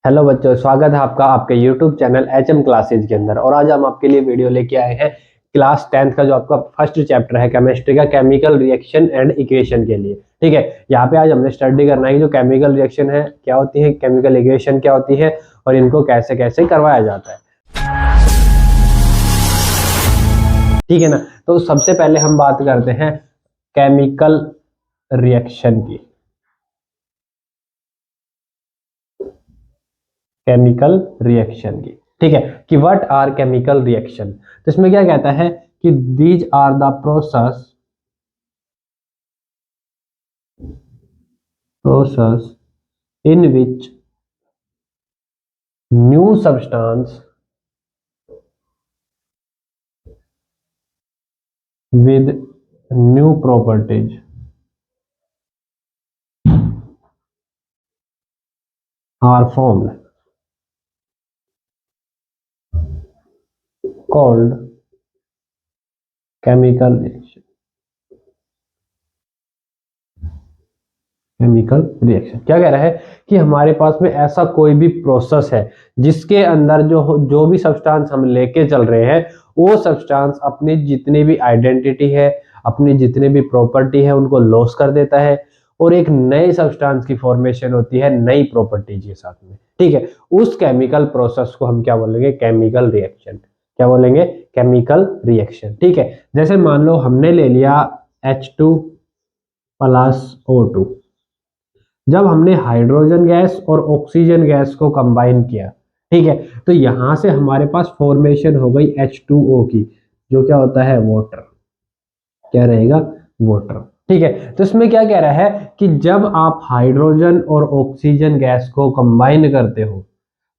Hello बच्चों, स्वागत है आपका आपके YouTube चैनल HM क्लासेज के अंदर। और आज हम आपके लिए वीडियो लेके आए हैं क्लास 10th का जो आपका फर्स्ट चैप्टर है केमिस्ट्री का, केमिकल रिएक्शन एंड इक्वेशन के लिए। ठीक है, यहाँ पे आज हमने स्टडी करना है कि जो केमिकल रिएक्शन है क्या होती है, केमिकल इक्वेशन क्या होती है और इनको कैसे कैसे करवाया जाता है। ठीक है ना। तो सबसे पहले हम बात करते हैं केमिकल रिएक्शन की। केमिकल रिएक्शन की, ठीक है, कि व्हाट आर केमिकल रिएक्शन। तो इसमें क्या कहता है कि these are the process in which new substance with new properties are formed, called chemical reaction। Chemical reaction क्या कह रहा है कि हमारे पास में ऐसा कोई भी प्रोसेस है जिसके अंदर जो भी सब्सटेंस हम लेके चल रहे हैं वो सब्सटेंस अपनी जितनी भी आइडेंटिटी है, अपनी जितनी भी प्रॉपर्टी है उनको लॉस कर देता है और एक नए सब्सटेंस की फॉर्मेशन होती है नई प्रॉपर्टीज के साथ में। ठीक है, उस केमिकल प्रोसेस को हम क्या बोलेंगे? Chemical reaction. क्या बोलेंगे? Chemical reaction. ठीक है, जैसे मान लो हमने ले लिया H2 प्लस O2। जब हमने हाइड्रोजन गैस और ऑक्सीजन गैस को कंबाइन किया, ठीक है, तो यहां से हमारे पास फॉर्मेशन हो गई H2O की, जो क्या होता है? वाटर। क्या रहेगा? वाटर। ठीक है, तो इसमें क्या कह रहा है कि जब आप हाइड्रोजन और ऑक्सीजन गैस को कंबाइन करते हो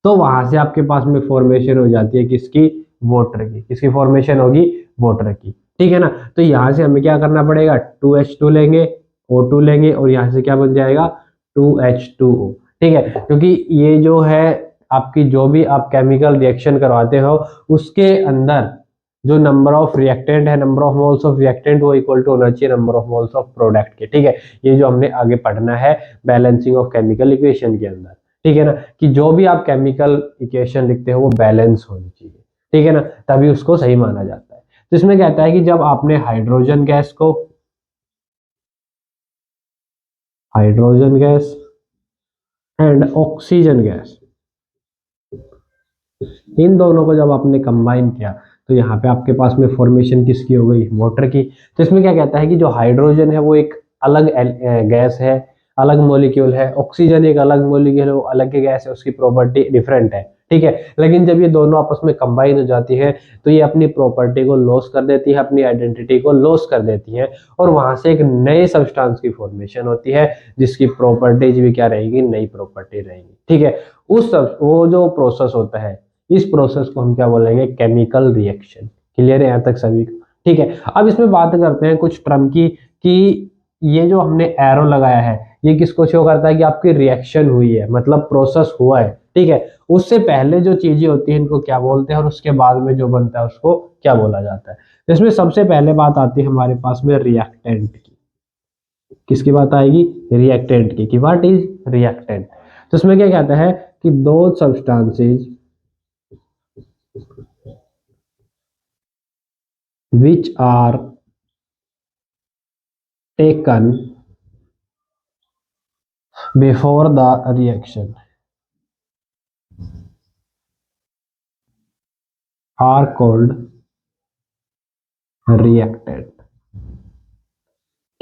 तो वहां से आपके पास में फॉर्मेशन हो जाती है किसकी? वाटर की। किसकी फॉर्मेशन होगी? वाटर की। ठीक है ना। तो यहां से हमें क्या करना पड़ेगा? 2H2 लेंगे, O2 लेंगे और यहां से क्या बन जाएगा? 2H2O। ठीक है, क्योंकि ये जो है आपकी जो भी आप केमिकल रिएक्शन करवाते हो उसके अंदर जो नंबर ऑफ रिएक्टेंट है, number of moles of reactant, वो इक्वल टू होना चाहिए number of moles of product के। ठीक है, ये जो हमने आगे पढ़ना है बैलेंसिंग ऑफ केमिकल इक्वेशन के अंदर। ठीक है ना, कि जो भी आप केमिकल इक्वेशन लिखते हो वो बैलेंस होनी चाहिए। ठीक है ना, तभी उसको सही माना जाता है। तो इसमें कहता है कि जब आपने hydrogen gas and oxygen gas, इन दोनों को जब आपने कंबाइन किया तो यहाँ पे आपके पास में फॉर्मेशन किसकी हो गई? वाटर की। तो इसमें क्या कहता है कि जो हाइड्रोजन है वो एक अलग गैस है, अलग मॉलिक्यूल है, ऑक्सीजन एक अलग मॉलिक्यूल है, वो अलग गैस है, उसकी प्रॉपर्टी डिफरेंट है। ठीक है, लेकिन जब ये दोनों आपस में कंबाइन हो जाती है तो ये अपनी प्रॉपर्टी को लॉस कर देती है, अपनी आइडेंटिटी को लॉस कर देती है और वहां से एक नए सब्सटेंस की फॉर्मेशन होती है जिसकी प्रॉपर्टीज भी क्या रहेगी? नई प्रॉपर्टी रहेगी। ठीक है, वो जो प्रोसेस होता है इस प्रोसेस को हम क्या बोलेंगे? Chemical reaction. क्लियर है यहाँ तक सभी को? ठीक है, अब इसमें बात करते हैं कुछ टर्म की कि ये जो हमने एरो लगाया है ये किसको शो करता है कि आपकी रिएक्शन हुई है, मतलब प्रोसेस हुआ है। ठीक है, उससे पहले जो चीजें होती हैं इनको क्या बोलते हैं और उसके बाद में जो बनता है उसको क्या बोला जाता है। तो इसमें सबसे पहले बात आती है हमारे पास में रिएक्टेंट की। किसकी बात आएगी? रिएक्टेंट की, कि व्हाट इज रिएक्टेंट। तो इसमें क्या कहता है कि दो substances which are taken before the reaction are called reactant।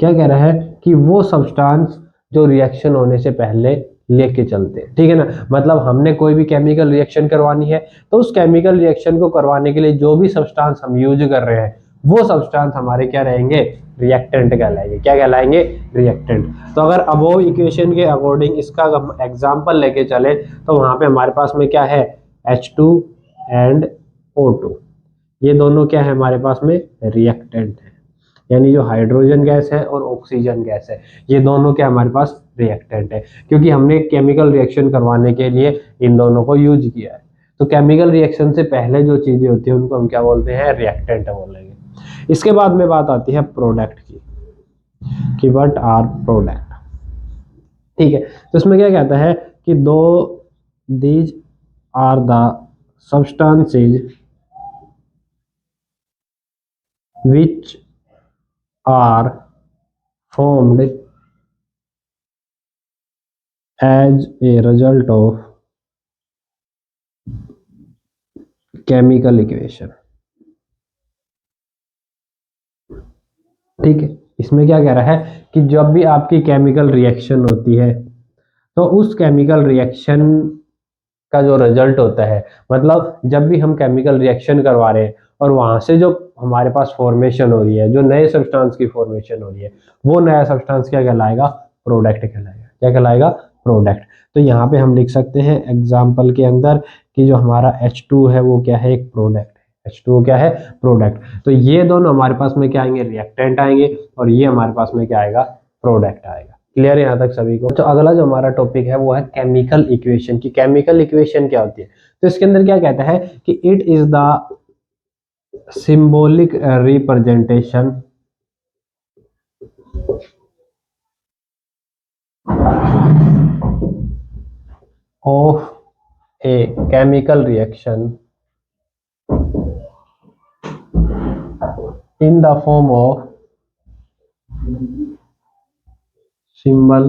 क्या कह रहा है कि वो सब्सटेंस जो रिएक्शन होने से पहले लेके चलते हैं। ठीक है ना, मतलब हमने कोई भी केमिकल रिएक्शन करवानी है तो उस केमिकल रिएक्शन को करवाने के लिए जो भी सब्सटेंस हम यूज कर रहे हैं वो सब्सटेंस हमारे क्या रहेंगे? रिएक्टेंट कहलाएंगे। क्या कहलाएंगे? रिएक्टेंट। तो अगर अबोव इक्वेशन के अकॉर्डिंग इसका हम एग्जांपल लेके चले तो वहां पे हमारे पास में क्या है? H2 एंड O2, ये दोनों क्या है हमारे पास में? रिएक्टेंट है। यानी जो हाइड्रोजन गैस है और ऑक्सीजन गैस है ये दोनों क्या हमारे पास? रिएक्टेंट है, क्योंकि हमने केमिकल रिएक्शन करवाने के लिए इन दोनों को यूज किया है। तो केमिकल रिएक्शन से पहले जो चीजें होती है उनको हम क्या बोलते हैं? रिएक्टेंट बोलेंगे। इसके बाद में बात आती है प्रोडक्ट की, कि व्हाट आर प्रोडक्ट। ठीक है, तो इसमें क्या कहता है कि दो these are the substances which are formed as a result of chemical equation। ठीक है, इसमें क्या कह रहा है कि जब भी आपकी केमिकल रिएक्शन होती है तो उस केमिकल रिएक्शन का जो रिजल्ट होता है, मतलब जब भी हम केमिकल रिएक्शन करवा रहे हैं और वहां से जो हमारे पास फॉर्मेशन हो रही है, जो नए सब्सटेंस की फॉर्मेशन हो रही है, वो नया सब्सटेंस क्या कहलाएगा? प्रोडक्ट कहलाएगा। क्या कहलाएगा? प्रोडक्ट। तो यहाँ पे हम लिख सकते हैं एग्जाम्पल के अंदर कि जो हमारा H2 है वो क्या है? एक प्रोडक्ट है। H2O क्या है? प्रोडक्ट। तो ये दोनों हमारे पास में क्या आएंगे? रिएक्टेंट आएंगे, और ये हमारे पास में क्या आएगा? प्रोडक्ट आएगा। क्लियर है यहाँ तक सभी को? तो अगला जो हमारा टॉपिक है वो है केमिकल इक्वेशन की। केमिकल इक्वेशन क्या होती है? तो इसके अंदर क्या कहता है कि it is the symbolic representation of a chemical reaction in the form of symbol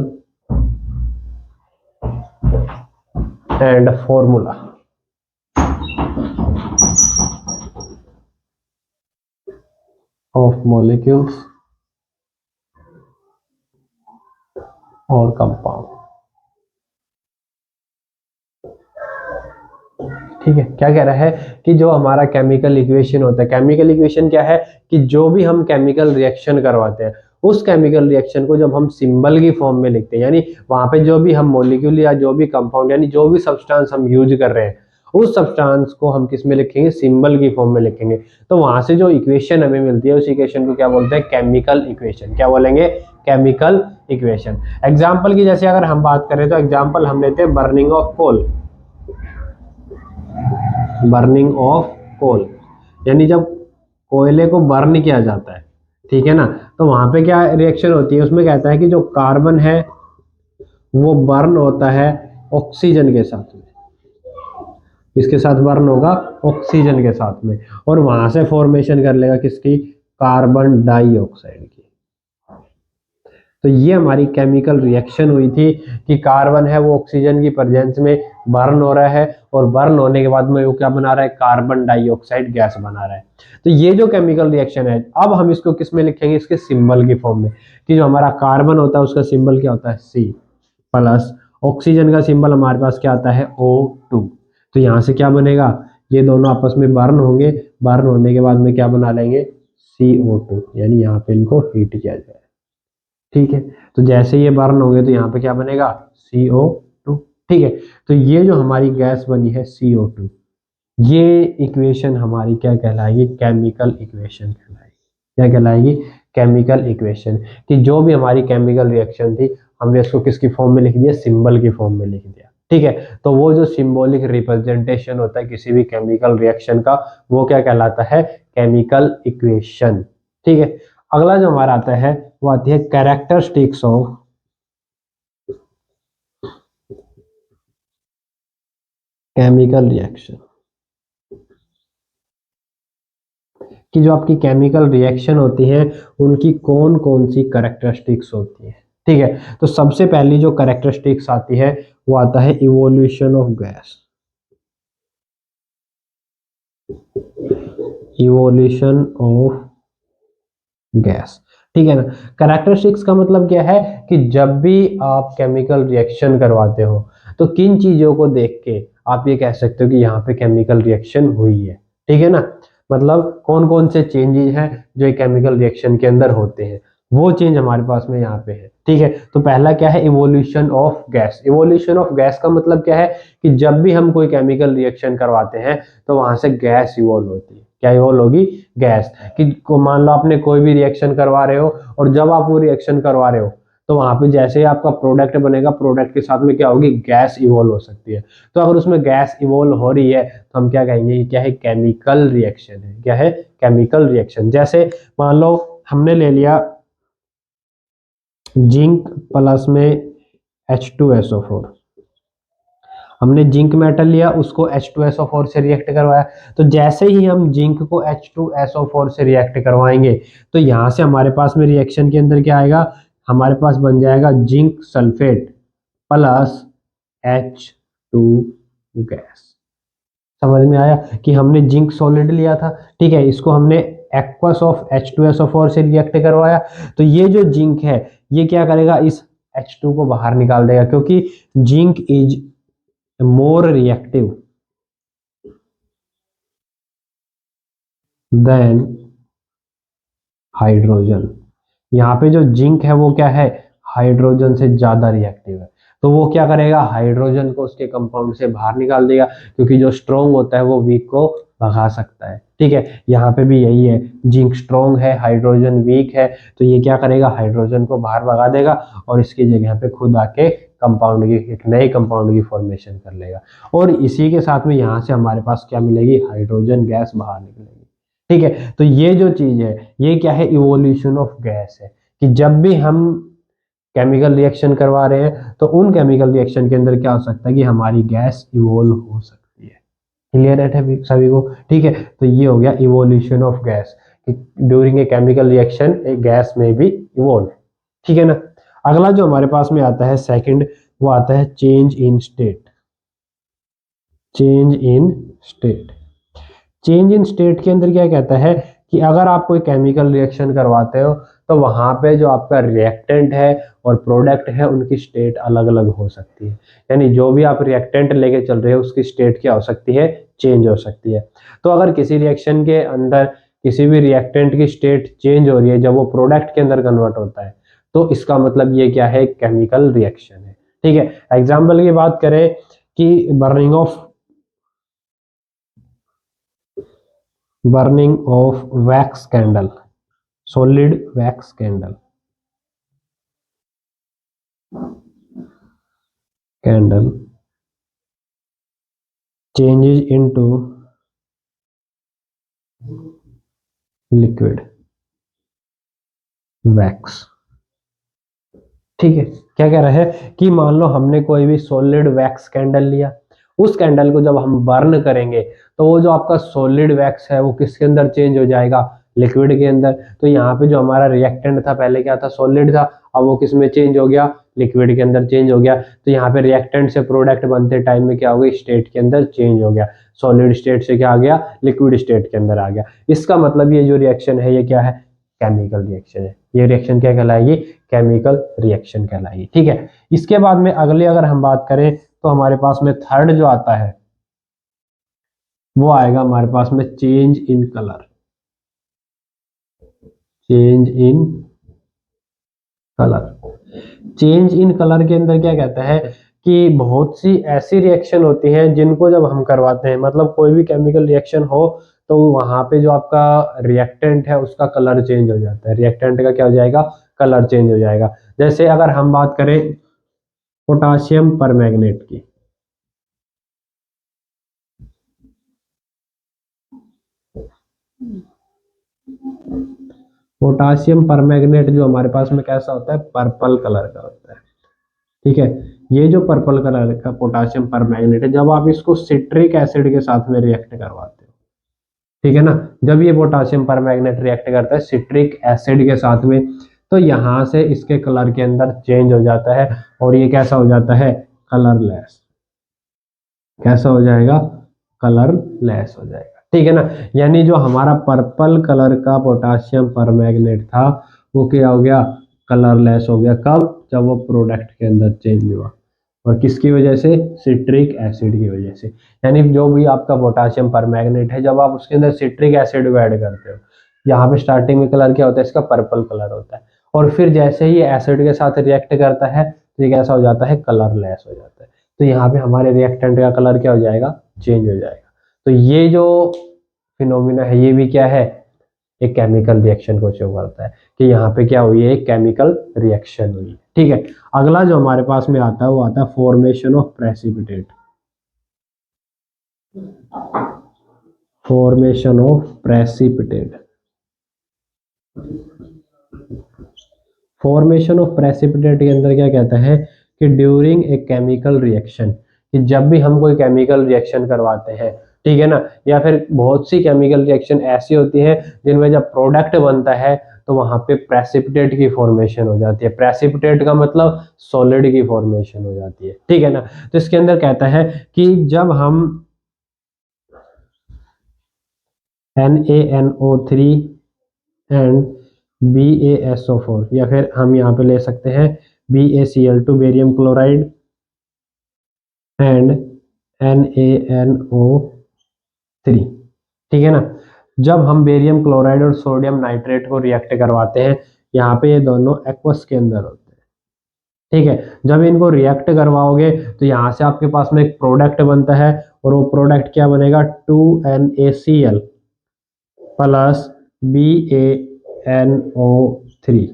and formula। of molecules और कंपाउंड। ठीक है, क्या कह रहा है कि जो हमारा केमिकल इक्वेशन होता है, केमिकल इक्वेशन क्या है कि जो भी हम केमिकल रिएक्शन करवाते हैं उस केमिकल रिएक्शन को जब हम सिंबल की फॉर्म में लिखते हैं, यानी वहां पे जो भी हम मॉलिक्यूल या जो भी कंपाउंड यानी जो भी सब्सटेंस हम यूज कर रहे हैं उस सब्सटेंस को हम किस में लिखेंगे? सिंबल की फॉर्म में लिखेंगे। तो वहां से जो इक्वेशन हमें मिलती है उस इक्वेशन को क्या बोलते हैं? Chemical equation. क्या बोलेंगे? Chemical equation. एग्जाम्पल की जैसे अगर हम बात करें तो एग्जाम्पल हम लेते हैं burning of coal. Burning of coal यानी जब कोयले को बर्न किया जाता है, ठीक है ना, तो वहां पे क्या रिएक्शन होती है? उसमें कहता है कि जो कार्बन है वो बर्न होता है ऑक्सीजन के साथ में। किसके साथ बर्न होगा? ऑक्सीजन के साथ में। और वहां से फॉर्मेशन कर लेगा किसकी? कार्बन डाइऑक्साइड की। तो ये हमारी केमिकल रिएक्शन हुई थी कि कार्बन है वो ऑक्सीजन की प्रेजेंस में बर्न हो रहा है, और बर्न होने के बाद में वो क्या बना रहा है? कार्बन डाइऑक्साइड गैस बना रहा है। तो ये जो केमिकल रिएक्शन है, अब हम इसको किस में लिखेंगे? इसके सिंबल की फॉर्म में, कि जो हमारा कार्बन होता है उसका सिंबल क्या होता है? C plus. ऑक्सीजन का सिंबल हमारे पास क्या आता है? O2। तो यहाँ से क्या बनेगा? ये दोनों आपस में बर्न होंगे, बर्न होने के बाद में क्या बना लेंगे? CO2, यानी यहाँ पे इनको हीट किया जाए। ठीक है, तो जैसे ये बर्न होंगे तो यहाँ पे क्या बनेगा? CO2। ठीक है, तो ये जो हमारी गैस बनी है CO2, ये इक्वेशन हमारी क्या कहलाएगी? केमिकल इक्वेशन कहलाएगी। क्या कहलाएगी? Chemical equation. कि जो भी हमारी केमिकल रिएक्शन थी हमने इसको किसकी फॉर्म में लिख दिया? सिंबल की फॉर्म में लिख दिया। ठीक है, तो वो जो सिंबॉलिक रिप्रेजेंटेशन होता है किसी भी केमिकल रिएक्शन का, वो क्या कहलाता है? Chemical equation. ठीक है, अगला जो हमारा आता है वो आती है कैरेक्टरिस्टिक्स ऑफ केमिकल रिएक्शन। कि जो आपकी केमिकल रिएक्शन होती है उनकी कौन कौन सी कैरेक्टरिस्टिक्स होती है। ठीक है, तो सबसे पहली जो कैरेक्टरिस्टिक्स आती है वो आता है evolution of gas. Evolution of gas. ठीक है ना। कैरेक्टरिस्टिक्स का मतलब क्या है कि जब भी आप केमिकल रिएक्शन करवाते हो तो किन चीजों को देख के आप ये कह सकते हो कि यहाँ पे केमिकल रिएक्शन हुई है। ठीक है ना, मतलब कौन कौन से चेंजेस हैं जो एक केमिकल रिएक्शन के अंदर होते हैं, वो चेंज हमारे पास में यहाँ पे है। ठीक है, तो पहला क्या है? Evolution of gas. Evolution of gas का मतलब क्या है कि जब भी हम कोई केमिकल रिएक्शन करवाते हैं तो वहां से गैस इवोल्व होती है। क्या इवोल्व होगी? गैस। कि मान लो आपने कोई भी रिएक्शन करवा रहे हो, और जब आप वो रिएक्शन करवा रहे हो तो वहां पे जैसे ही आपका प्रोडक्ट बनेगा, प्रोडक्ट के साथ में क्या होगी? गैस इवोल्व हो सकती है। तो अगर उसमें गैस इवोल्व हो रही है तो हम क्या कहेंगे? ये क्या है? केमिकल रिएक्शन है। क्या है? Chemical reaction. जैसे मान लो हमने ले लिया जिंक प्लस में H2SO4। हमने जिंक मेटल लिया, उसको H2SO4 से रिएक्ट करवाया। तो जैसे ही हम जिंक को H2SO4 से रिएक्ट करवाएंगे तो यहाँ से हमारे पास में रिएक्शन के अंदर क्या आएगा, हमारे पास बन जाएगा zinc sulphate plus H2 gas. समझ में आया कि हमने जिंक सॉलिड लिया था, ठीक है, इसको हमने एक्वस ऑफ H2SO4 से रिएक्ट करवाया। तो ये जो जिंक है ये क्या करेगा, इस H2 को बाहर निकाल देगा, क्योंकि zinc is more reactive than hydrogen. यहाँ पे जो जिंक है वो क्या है, हाइड्रोजन से ज्यादा रिएक्टिव है। तो वो क्या करेगा, हाइड्रोजन को उसके कंपाउंड से बाहर निकाल देगा, क्योंकि जो स्ट्रॉन्ग होता है वो वीक को भगा सकता है। ठीक है, यहाँ पे भी यही है, जिंक स्ट्रॉन्ग है, हाइड्रोजन वीक है, तो ये क्या करेगा, हाइड्रोजन को बाहर भगा देगा और इसकी जगह पे खुद आके कंपाउंड की, एक नए कंपाउंड की फॉर्मेशन कर लेगा। और इसी के साथ में यहाँ से हमारे पास क्या मिलेगी, हाइड्रोजन गैस बाहर निकलेगी। ठीक है, तो ये जो चीज है ये क्या है, इवोल्यूशन ऑफ गैस है, कि जब भी हम केमिकल रिएक्शन करवा रहे हैं तो उन केमिकल रिएक्शन के अंदर क्या हो सकता है कि हमारी गैस इवोल्व हो सकती है। क्लियर है सभी को? ठीक है, तो ये हो गया इवोल्यूशन ऑफ गैस, कि during a chemical reaction A gas में भी इवोल्व। ठीक है ना। अगला जो हमारे पास में आता है सेकंड, वो आता है change in state. Change in state, change in state के अंदर क्या कहता है कि अगर आप कोई केमिकल रिएक्शन करवाते हो तो वहां पे जो आपका रिएक्टेंट है और प्रोडक्ट है उनकी स्टेट अलग अलग हो सकती है। यानी जो भी आप रिएक्टेंट लेके चल रहे हो उसकी स्टेट क्या हो सकती है, चेंज हो सकती है। तो अगर किसी रिएक्शन के अंदर किसी भी रिएक्टेंट की स्टेट चेंज हो रही है जब वो प्रोडक्ट के अंदर कन्वर्ट होता है, तो इसका मतलब ये क्या है, केमिकल रिएक्शन है। ठीक है, एग्जाम्पल की बात करें कि burning of wax candle, solid wax candle changes into liquid wax। ठीक है, क्या कह रहा है कि मान लो हमने कोई भी सॉलिड वैक्स कैंडल लिया, उस कैंडल को जब हम बर्न करेंगे तो वो जो आपका सॉलिड वैक्स है वो किसके अंदर चेंज हो जाएगा, लिक्विड के अंदर। तो यहाँ पे जो हमारा रिएक्टेंट था पहले क्या था, सॉलिड था, अब वो किस में चेंज हो गया, लिक्विड के अंदर चेंज हो गया। तो यहाँ पे रिएक्टेंट से प्रोडक्ट बनते टाइम में क्या हो गया, स्टेट के अंदर चेंज हो गया, सॉलिड स्टेट से क्या आ गया, लिक्विड स्टेट के अंदर आ गया। इसका मतलब ये जो रिएक्शन है ये क्या है, केमिकल रिएक्शन है। ये रिएक्शन क्या कहलाएगी, केमिकल रिएक्शन कहलाएगी। ठीक है, इसके बाद में अगले अगर हम बात करें तो हमारे पास में थर्ड जो आता है वो आएगा हमारे पास में change in colour. Change in colour, change in colour के अंदर क्या कहता है कि बहुत सी ऐसी रिएक्शन होती हैं जिनको जब हम करवाते हैं, मतलब कोई भी केमिकल रिएक्शन हो तो वहां पे जो आपका रिएक्टेंट है उसका कलर चेंज हो जाता है, रिएक्टेंट का क्या हो जाएगा, कलर चेंज हो जाएगा। जैसे अगर हम बात करें पोटाशियम परमैंगनेट की, पोटाशियम परमैंगनेट जो हमारे पास में कैसा होता है, पर्पल कलर का होता है। ठीक है, ये जो पर्पल कलर का पोटाशियम परमैंगनेट है, जब आप इसको सिट्रिक एसिड के साथ में रिएक्ट करवाते हो, ठीक है ना, जब ये पोटाशियम परमैंगनेट रिएक्ट करता है सिट्रिक एसिड के साथ में, तो यहाँ से इसके कलर के अंदर चेंज हो जाता है और ये कैसा हो जाता है, कलरलेस। कैसा हो जाएगा, कलरलेस हो जाएगा। ठीक है ना, यानी जो हमारा पर्पल कलर का पोटाशियम परमैंगनेट था वो क्या हो गया, कलरलेस हो गया। कब, जब वो प्रोडक्ट के अंदर चेंज हुआ, और किसकी वजह से, सिट्रिक एसिड की वजह से। यानी जो भी आपका पोटाशियम परमैंगनेट है जब आप उसके अंदर सिट्रिक एसिड को ऐड करते हो, यहाँ पे स्टार्टिंग में कलर क्या होता है, इसका पर्पल कलर होता है, और फिर जैसे ही एसिड के साथ रिएक्ट करता है तो ये कैसा हो जाता है, कलरलेस हो जाता है। तो यहाँ पे हमारे रिएक्टेंट का कलर क्या हो जाएगा, चेंज हो जाएगा। तो ये जो फिनोमिना है ये भी क्या है, एक केमिकल रिएक्शन को शो करता है कि यहाँ पे क्या हुई है, एक केमिकल रिएक्शन हुई। ठीक है, अगला जो हमारे पास में आता है वो आता है formation of precipitate. Formation of precipitate, formation of precipitate के अंदर क्या कहता है कि ड्यूरिंग ए केमिकल रिएक्शन, कि जब भी हम कोई केमिकल रिएक्शन करवाते हैं, ठीक है ना, या फिर बहुत सी केमिकल रिएक्शन ऐसी होती है जिनमें जब प्रोडक्ट बनता है तो वहां पे प्रेसिपिटेट की फॉर्मेशन हो जाती है। प्रेसिपिटेट का मतलब सॉलिड की फॉर्मेशन हो जाती है, ठीक है ना। तो इसके अंदर कहता है कि जब हम NaNO3 एंड BaSO4, या फिर हम यहाँ पे ले सकते हैं BaCl2 barium chloride and NaNO3, ठीक है ना। जब हम बेरियम क्लोराइड और सोडियम नाइट्रेट को रिएक्ट करवाते हैं, यहाँ पे ये दोनों एक्वस के अंदर होते हैं, ठीक है। जब इनको रिएक्ट करवाओगे तो यहाँ से आपके पास में एक प्रोडक्ट बनता है, और वो प्रोडक्ट क्या बनेगा, 2NaCl प्लस BaNO3,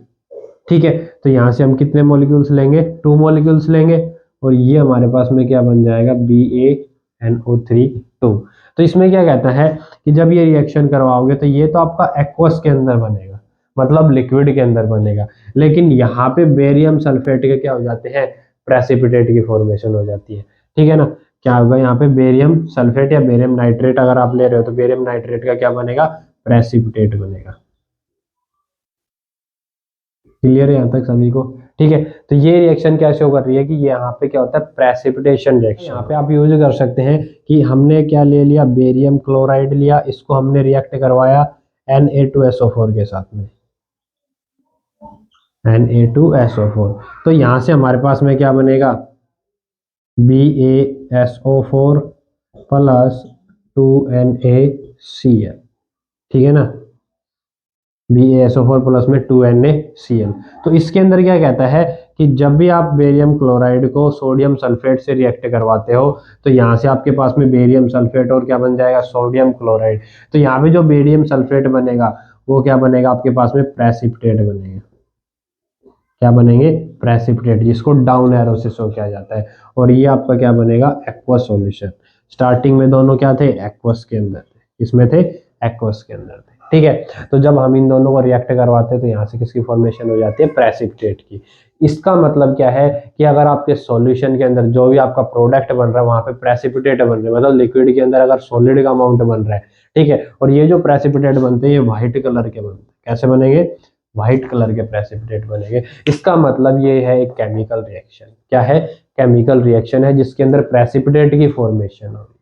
ठीक है। तो यहाँ से हम कितने मॉलिक्यूल्स लेंगे, 2 मॉलिक्यूल्स लेंगे, और ये हमारे पास में क्या बन जाएगा, BaNO3 2। तो इसमें क्या कहता है कि जब ये रिएक्शन करवाओगे तो ये तो आपका एक्वस के अंदर बनेगा, मतलब लिक्विड के अंदर बनेगा, लेकिन यहाँ पे बेरियम सल्फेट के क्या हो जाते हैं, प्रेसिपिटेट की फॉर्मेशन हो जाती है, ठीक है ना। क्या होगा यहाँ पे, बेरियम सल्फेट या बेरियम नाइट्रेट अगर आप ले रहे हो तो बेरियम नाइट्रेट का क्या बनेगा, प्रेसिपिटेट बनेगा। क्लियर है यहाँ तक सभी को, ठीक है। तो ये रिएक्शन क्या शो कर रही है कि यहाँ पे क्या होता है, प्रेसिपिटेशन रिएक्शन। यहाँ पे आप यूज कर सकते हैं कि हमने क्या ले लिया, बेरियम क्लोराइड लिया, इसको हमने रिएक्ट करवाया Na2SO4 के साथ में, Na2SO4। तो यहाँ से हमारे पास में क्या बनेगा, BaSO4 प्लस 2NaCl, ठीक है ना, BaSO4 प्लस में 2NaCl। तो इसके अंदर क्या कहता है कि जब भी आप बेरियम क्लोराइड को सोडियम सल्फेट से रिएक्ट करवाते हो तो यहाँ से आपके पास में बेरियम सल्फेट और क्या बन जाएगा, सोडियम क्लोराइड। तो यहाँ पे जो बेरियम सल्फेट बनेगा वो क्या बनेगा, आपके पास में प्रेसिपिटेट बनेगा। क्या बनेंगे, प्रेसिपिटेट, जिसको डाउन एरो से शो किया जाता है। और ये आपका क्या बनेगा, एक्वस सॉल्यूशन। स्टार्टिंग में दोनों क्या थे, एक्वस के अंदर थे, इसमें थे एक्वस के अंदर थे, ठीक है। तो जब हम इन दोनों को रिएक्ट करवाते हैं तो यहाँ से किसकी फॉर्मेशन हो जाती है, प्रेसिपिटेट की। इसका मतलब क्या है कि अगर आपके सॉल्यूशन के अंदर जो भी आपका प्रोडक्ट बन रहा है वहां पे प्रेसिपिटेट बन रहा है, मतलब लिक्विड के अंदर अगर सॉलिड का अमाउंट बन रहा है, ठीक है, और ये जो प्रेसिपिटेट बनते हैं ये व्हाइट कलर के बनते हैं। कैसे बनेंगे, व्हाइट कलर के प्रेसिपिटेट बनेंगे। इसका मतलब ये है एक केमिकल रिएक्शन। क्या है, केमिकल रिएक्शन है जिसके अंदर प्रेसिपिटेट की फॉर्मेशन होगी।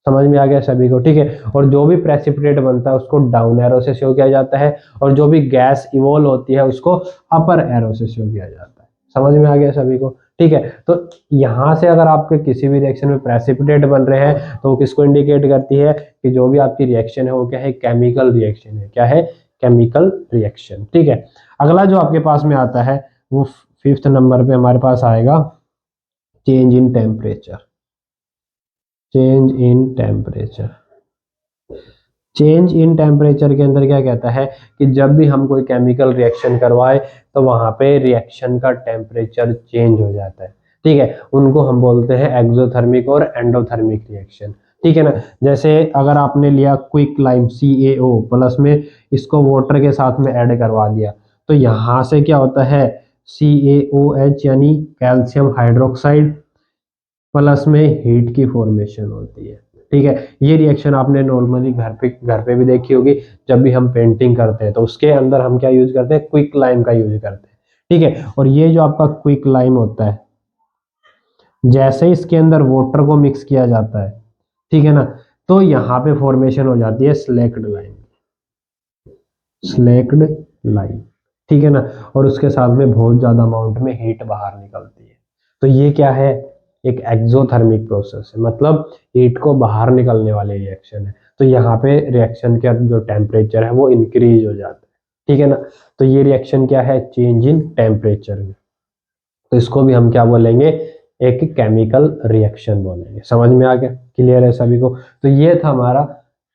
समझ में आ गया सभी को, ठीक है। और जो भी प्रेसिपिटेट बनता है उसको डाउन एरो से शो किया जाता है, और जो भी गैस इवॉल्व होती है उसको अपर एरो से शो किया जाता है। समझ में आ गया सभी को, ठीक है। तो यहाँ से अगर आपके किसी भी रिएक्शन में प्रेसिपिटेट बन रहे हैं तो वो किसको इंडिकेट करती है कि जो भी आपकी रिएक्शन है वो क्या है, केमिकल रिएक्शन है। क्या है, केमिकल रिएक्शन, ठीक है। अगला जो आपके पास में आता है वो 5th नंबर पे हमारे पास आएगा, change in temperature. Change in temperature, change in temperature के अंदर क्या कहता है कि जब भी हम कोई केमिकल रिएक्शन करवाए तो वहां पे रिएक्शन का टेम्परेचर चेंज हो जाता है, ठीक है। उनको हम बोलते हैं एक्सोथर्मिक और एंडोथर्मिक रिएक्शन, ठीक है ना। जैसे अगर आपने लिया क्विक लाइम CaO प्लस में इसको वाटर के साथ में ऐड करवा दिया तो यहाँ से क्या होता है, CaOH यानी कैल्शियम हाइड्रोक्साइड प्लस में हीट की फॉर्मेशन होती है, ठीक है। ये रिएक्शन आपने नॉर्मली घर पे भी देखी होगी। जब भी हम पेंटिंग करते हैं तो उसके अंदर हम क्या यूज करते हैं, क्विक लाइम का यूज करते हैं, ठीक है। और ये जो आपका क्विक लाइम होता है, जैसे इसके अंदर वाटर को मिक्स किया जाता है, ठीक है ना, तो यहाँ पे फॉर्मेशन हो जाती है स्लेक्ड लाइम, स्लेक्ड लाइम, ठीक है ना। और उसके साथ में बहुत ज्यादा अमाउंट में हीट बाहर निकलती है। तो ये क्या है, एक एक्सोथर्मिक प्रोसेस है, मतलब हीट को बाहर निकलने वाले रिएक्शन है। तो यहाँ पे रिएक्शन का जो टेम्परेचर है वो इंक्रीज हो जाता है, ठीक है ना। तो ये रिएक्शन क्या है, चेंज इन टेम्परेचर में। तो इसको भी हम क्या बोलेंगे, एक केमिकल रिएक्शन बोलेंगे। समझ में आ गया, क्लियर है सभी को। तो ये था हमारा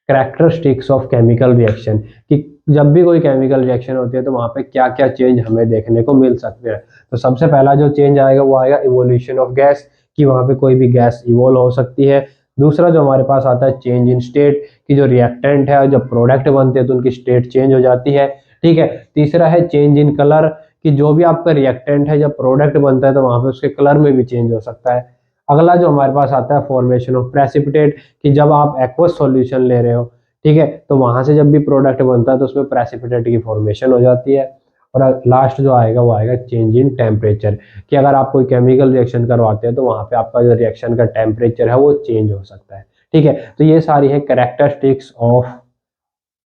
कैरेक्टरिस्टिक्स ऑफ केमिकल रिएक्शन, कि जब भी कोई केमिकल रिएक्शन होती है तो वहां पे क्या क्या चेंज हमें देखने को मिल सकते हैं। तो सबसे पहला जो चेंज आएगा वो आएगा इवोल्यूशन ऑफ गैस, कि वहां पे कोई भी गैस इवोल्व हो सकती है। दूसरा जो हमारे पास आता है चेंज इन स्टेट, कि जो रिएक्टेंट है और जब प्रोडक्ट बनते हैं तो उनकी स्टेट चेंज हो जाती है, ठीक है। तीसरा है चेंज इन कलर, कि जो भी आपका रिएक्टेंट है जब प्रोडक्ट बनता है तो वहां पे उसके कलर में भी चेंज हो सकता है। अगला जो हमारे पास आता है फॉर्मेशन ऑफ प्रेसिपिटेट, कि जब आप एक्वस सॉल्यूशन ले रहे हो, ठीक है, तो वहां से जब भी प्रोडक्ट बनता है तो उसमें प्रेसिपिटेट की फॉर्मेशन हो जाती है। और लास्ट जो आएगा वो आएगा चेंज इन टेम्परेचर, कि अगर आप कोई केमिकल रिएक्शन करवाते हैं तो वहां पे आपका जो रिएक्शन का टेम्परेचर है वो चेंज हो सकता है। ठीक है, तो ये सारी है कैरेक्टरिस्टिक्स ऑफ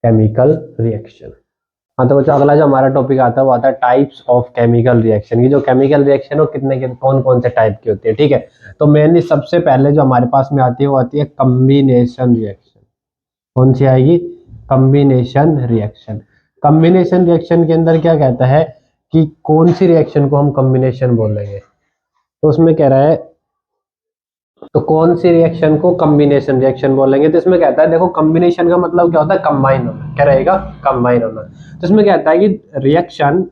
केमिकल रिएक्शन। हाँ तो बच्चों अगला जो हमारा टॉपिक आता है वो आता है टाइप्स ऑफ केमिकल रिएक्शन। ये जो केमिकल रिएक्शन है कितने कौन कौन से टाइप की होती है, ठीक है। तो मेनली सबसे पहले जो हमारे पास में आती है वो आती है कम्बिनेशन रिएक्शन। कौन सी आएगी? Combination reaction. कम्बिनेशन रिएक्शन के अंदर क्या कहता है कि कौन सी रिएक्शन को हम कम्बिनेशन बोलेंगे, तो उसमें कह रहा है तो कौन सी रिएक्शन को कॉम्बिनेशन रिएक्शन बोलेंगे। तो इसमें कहता है, देखो कॉम्बिनेशन का मतलब क्या होता है? कंबाइन होना। क्या रहेगा? कंबाइन होना। तो इसमें कहता है कि रिएक्शन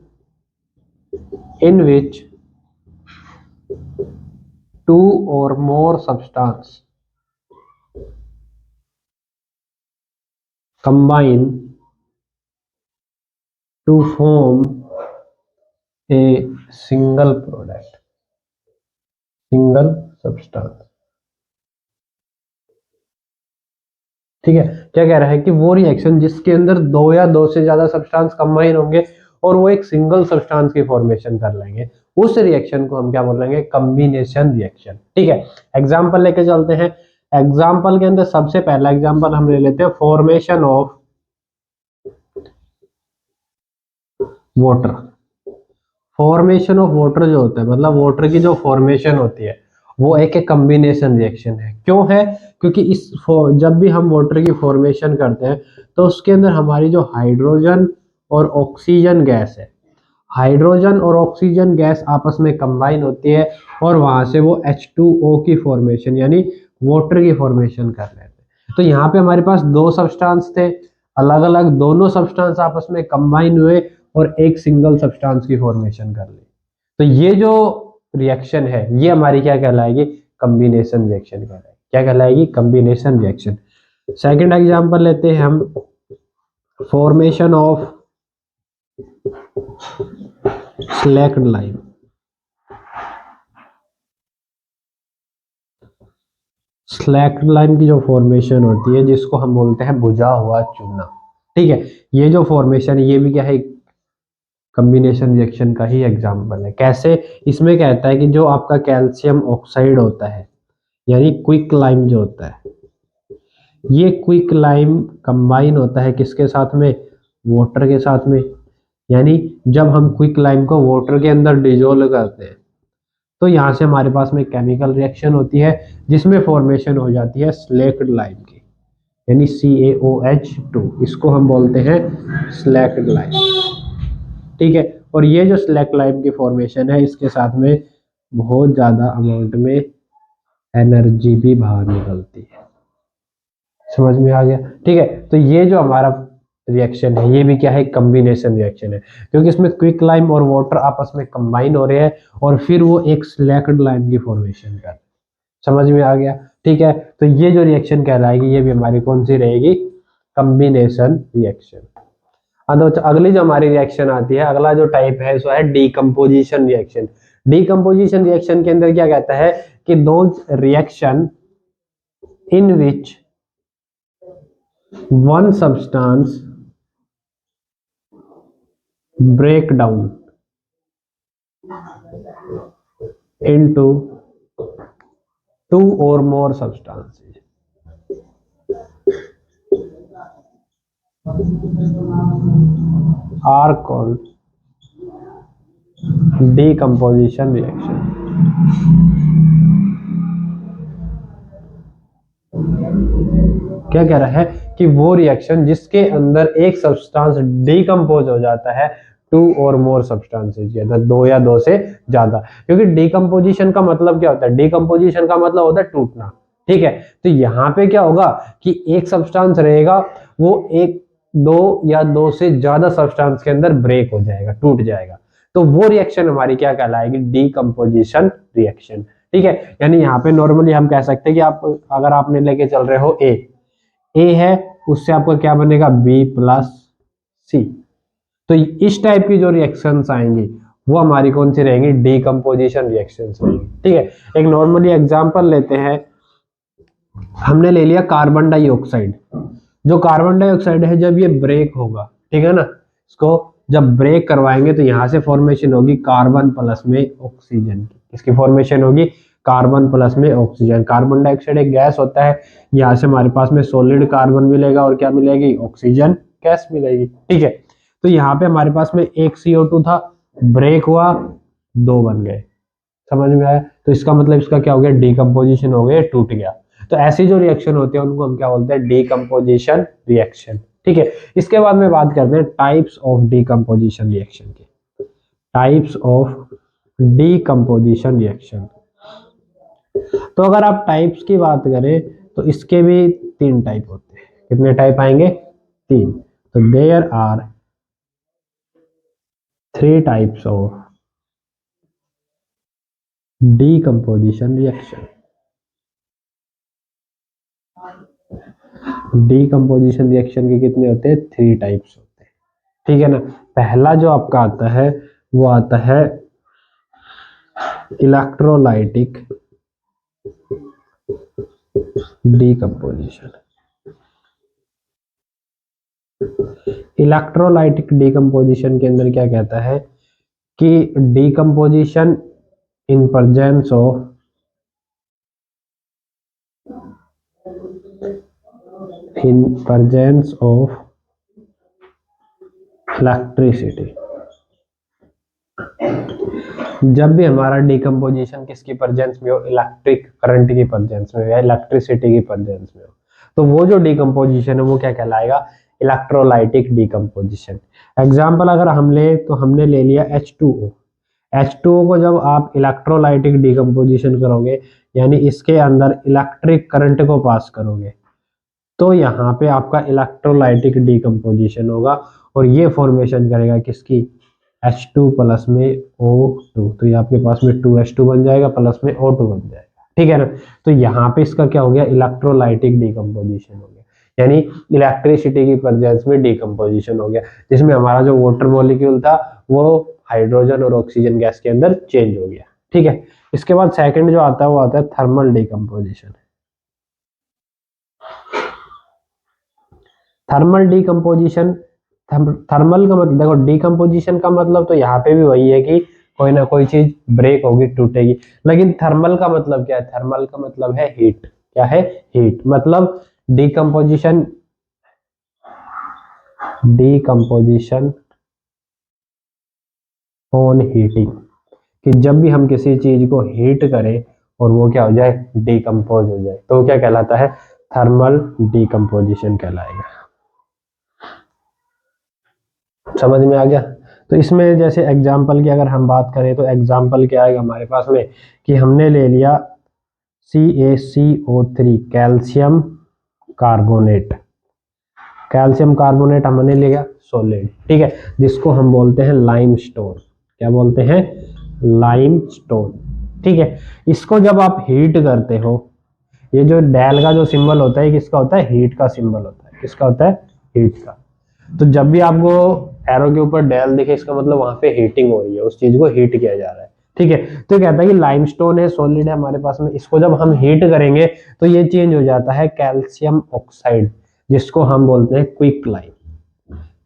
इन विच टू और more substance combine to form a single product, single substance. ठीक है, क्या कह रहा है कि वो रिएक्शन जिसके अंदर दो या दो से ज्यादा सब्सटेंस कंबाइन होंगे और वो एक सिंगल सब्सटेंस की फॉर्मेशन कर लेंगे, उस रिएक्शन को हम क्या बोलेंगे? Combination reaction. ठीक है, एग्जांपल लेके चलते हैं। एग्जांपल के अंदर सबसे पहला एग्जांपल हम ले लेते हैं formation of water. Formation of water जो होता है, मतलब वाटर की जो फॉर्मेशन होती है वो एक कॉम्बिनेशन रिएक्शन है। क्यों है? क्योंकि जब भी हम वाटर की फॉर्मेशन करते हैं तो उसके अंदर हमारी जो हाइड्रोजन और ऑक्सीजन गैस है, हाइड्रोजन और ऑक्सीजन गैस आपस में कंबाइन होती है और वहां से वो H2O की फॉर्मेशन यानी वाटर की फॉर्मेशन कर लेते हैं। तो यहाँ पे हमारे पास दो सब्सटेंस थे, अलग अलग दोनों सब्सटेंस आपस में कंबाइन हुए और एक सिंगल सब्सटेंस की फॉर्मेशन कर ली। तो ये जो रिएक्शन है ये हमारी क्या कहलाएगी? कॉम्बिनेशन रिएक्शन कहलाएगी। क्या कहलाएगी? Combination reaction. सेकंड एग्जांपल लेते हैं हम, formation of slaked lime. Slaked lime की जो फॉर्मेशन होती है जिसको हम बोलते हैं बुझा हुआ चूना। ठीक है, ये जो फॉर्मेशन ये भी क्या है? कॉम्बिनेशन रिएक्शन का ही एग्जांपल है। कैसे? इसमें कहता है कि जो आपका कैल्शियम ऑक्साइड होता है यानी क्विक लाइम जो होता है, ये क्विक लाइम कंबाइन होता है किसके साथ में? वाटर के साथ में। यानी जब हम क्विक लाइम को वाटर के अंदर डिजोल्व करते हैं तो यहाँ से हमारे पास में केमिकल रिएक्शन होती है जिसमें फॉर्मेशन हो जाती है स्लैक्ड लाइम की, यानी CaOH2। इसको हम बोलते हैं स्लैक्ड लाइम। ठीक है, और ये जो स्लैक्ड लाइम की फॉर्मेशन है इसके साथ में बहुत ज्यादा अमाउंट में एनर्जी भी बाहर निकलती है। समझ में आ गया? ठीक है, तो ये जो हमारा रिएक्शन है ये भी क्या है? कॉम्बिनेशन रिएक्शन है, क्योंकि इसमें क्विक लाइम और वाटर आपस में कंबाइन हो रहे हैं और फिर वो एक स्लैक्ड लाइम की फॉर्मेशन कर। समझ में आ गया? ठीक है, तो ये जो रिएक्शन कहलाएगी ये भी हमारी कौन सी रहेगी? Combination reaction. तो अगली जो हमारी रिएक्शन आती है, अगला जो टाइप है सो है डीकम्पोजिशन रिएक्शन। डीकम्पोजिशन रिएक्शन के अंदर क्या कहता है कि those reaction in which one substance break down into two or more substances are called decomposition reaction। क्या कह रहा है कि वो रिएक्शन जिसके अंदर एक सब्सटेंस डीकम्पोज हो जाता है टू और मोर सब्सटेंसेस, दो या दो से ज्यादा। क्योंकि डीकम्पोजिशन का मतलब क्या होता है? डीकम्पोजिशन का मतलब होता है टूटना। ठीक है, तो यहाँ पे क्या होगा कि एक सब्सटेंस रहेगा वो एक दो या दो से ज्यादा सब्सटेंस के अंदर ब्रेक हो जाएगा, टूट जाएगा। तो वो रिएक्शन हमारी क्या कहलाएगी? Decomposition reaction. ठीक है, यानी यहाँ पे नॉर्मली हम कह सकते हैं कि आप अगर आपने लेके चल रहे हो ए है, उससे आपका क्या बनेगा? B+C। तो इस टाइप की जो रिएक्शंस आएंगी वो हमारी कौन सी रहेंगी, डीकंपोजिशन रिएक्शंस रहेंगी। ठीक है, एक नॉर्मली एग्जांपल लेते हैं, हमने ले लिया कार्बन डाइऑक्साइड। जो कार्बन डाइऑक्साइड है जब ये ब्रेक होगा, ठीक है ना, इसको जब ब्रेक करवाएंगे तो यहां से फॉर्मेशन होगी कार्बन प्लस में ऑक्सीजन की। किसकी फॉर्मेशन होगी, कार्बन प्लस में ऑक्सीजन। कार्बन डाइऑक्साइड एक गैस होता है, यहाँ से हमारे पास में सॉलिड कार्बन मिलेगा और क्या मिलेगी, ऑक्सीजन गैस मिलेगी। ठीक है, तो यहाँ पे हमारे पास में एक CO2 था, ब्रेक हुआ, दो बन गए। समझ में आया, तो इसका मतलब इसका क्या हो गया, डीकंपोजिशन हो गया, टूट गया। तो ऐसी जो रिएक्शन होती है उनको हम क्या बोलते हैं, डीकंपोजिशन रिएक्शन। ठीक है, इसके बाद में बात करते हैं टाइप्स ऑफ डीकंपोजिशन रिएक्शन की। टाइप्स ऑफ डीकंपोजिशन रिएक्शन, तो अगर आप टाइप्स की बात करें तो इसके भी 3 टाइप होते हैं। कितने टाइप आएंगे, 3। तो there are 3 types of decomposition reaction. Decomposition reaction के कितने होते हैं, 3 टाइप्स होते हैं। ठीक है ना, पहला जो आपका आता है वो आता है इलेक्ट्रोलाइटिक डीकंपोजिशन। इलेक्ट्रोलाइटिक डीकंपोजिशन के अंदर क्या कहता है कि decomposition in presence of electricity. जब भी हमारा डीकंपोजिशन किसकी प्रेजेंस में हो, इलेक्ट्रिक करंट की प्रेजेंस में या इलेक्ट्रिसिटी की प्रेजेंस में हो, तो वो जो डीकंपोजिशन है वो क्या कहलाएगा, इलेक्ट्रोलाइटिक डीकंपोजिशन। एग्जांपल अगर हम ले तो हमने ले लिया H2O। H2O को जब आप इलेक्ट्रोलाइटिक डीकंपोजिशन करोगे, यानी इसके अंदर इलेक्ट्रिक करंट को पास करोगे, तो यहाँ पे आपका इलेक्ट्रोलाइटिक डीकंपोजिशन होगा और ये फॉर्मेशन करेगा किसकी, H2 प्लस में O2। तो ये आपके पास में 2H2 बन जाएगा, प्लस में O2 बन जाएगा। ठीक है ना, तो यहाँ पे इसका क्या हो गया, इलेक्ट्रोलाइटिक डीकंपोजिशन हो गया, यानी इलेक्ट्रिसिटी की प्रेजेंस में डीकंपोजिशन हो गया, जिसमें हमारा जो वाटर मॉलिक्यूल था वो हाइड्रोजन और ऑक्सीजन गैस के अंदर चेंज हो गया। ठीक है, इसके बाद सेकंड जो आता है वो आता है thermal decomposition. Thermal decomposition, thermal का मतलब देखो, डीकंपोजिशन का मतलब तो यहाँ पे भी वही है कि कोई ना कोई चीज ब्रेक होगी, टूटेगी, लेकिन थर्मल का मतलब क्या है, थर्मल का मतलब है हीट। क्या है, हीट। मतलब डीकंपोजिशन, डीकंपोजिशन ऑन हीटिंग, कि जब भी हम किसी चीज को हीट करें और वो क्या हो जाए, डीकंपोज हो जाए, तो क्या कहलाता है, थर्मल डीकंपोजिशन कहलाएगा। समझ में आ गया। तो इसमें जैसे एग्जाम्पल की अगर हम बात करें तो एग्जाम्पल क्या आएगा हमारे पास में, कि हमने ले लिया CaCO3 calcium carbonate. Calcium carbonate हमने लिया सॉलिड, ठीक है, जिसको हम बोलते हैं लाइमस्टोन। क्या बोलते हैं, लाइमस्टोन। ठीक है, इसको जब आप हीट करते हो, ये जो डेल का जो सिंबल होता है किसका होता है, हीट का सिंबल होता है। किसका होता है, हीट का। तो जब भी आपको एरो के ऊपर डेल दिखे, इसका मतलब वहां पे हीटिंग हो रही है, उस चीज को हीट किया जा रहा है। ठीक है, तो कहता है कि लाइमस्टोन है, सॉलिड है हमारे पास में, इसको जब हम हीट करेंगे तो ये चेंज हो जाता है कैल्शियम ऑक्साइड, जिसको हम बोलते हैं क्विक लाइम।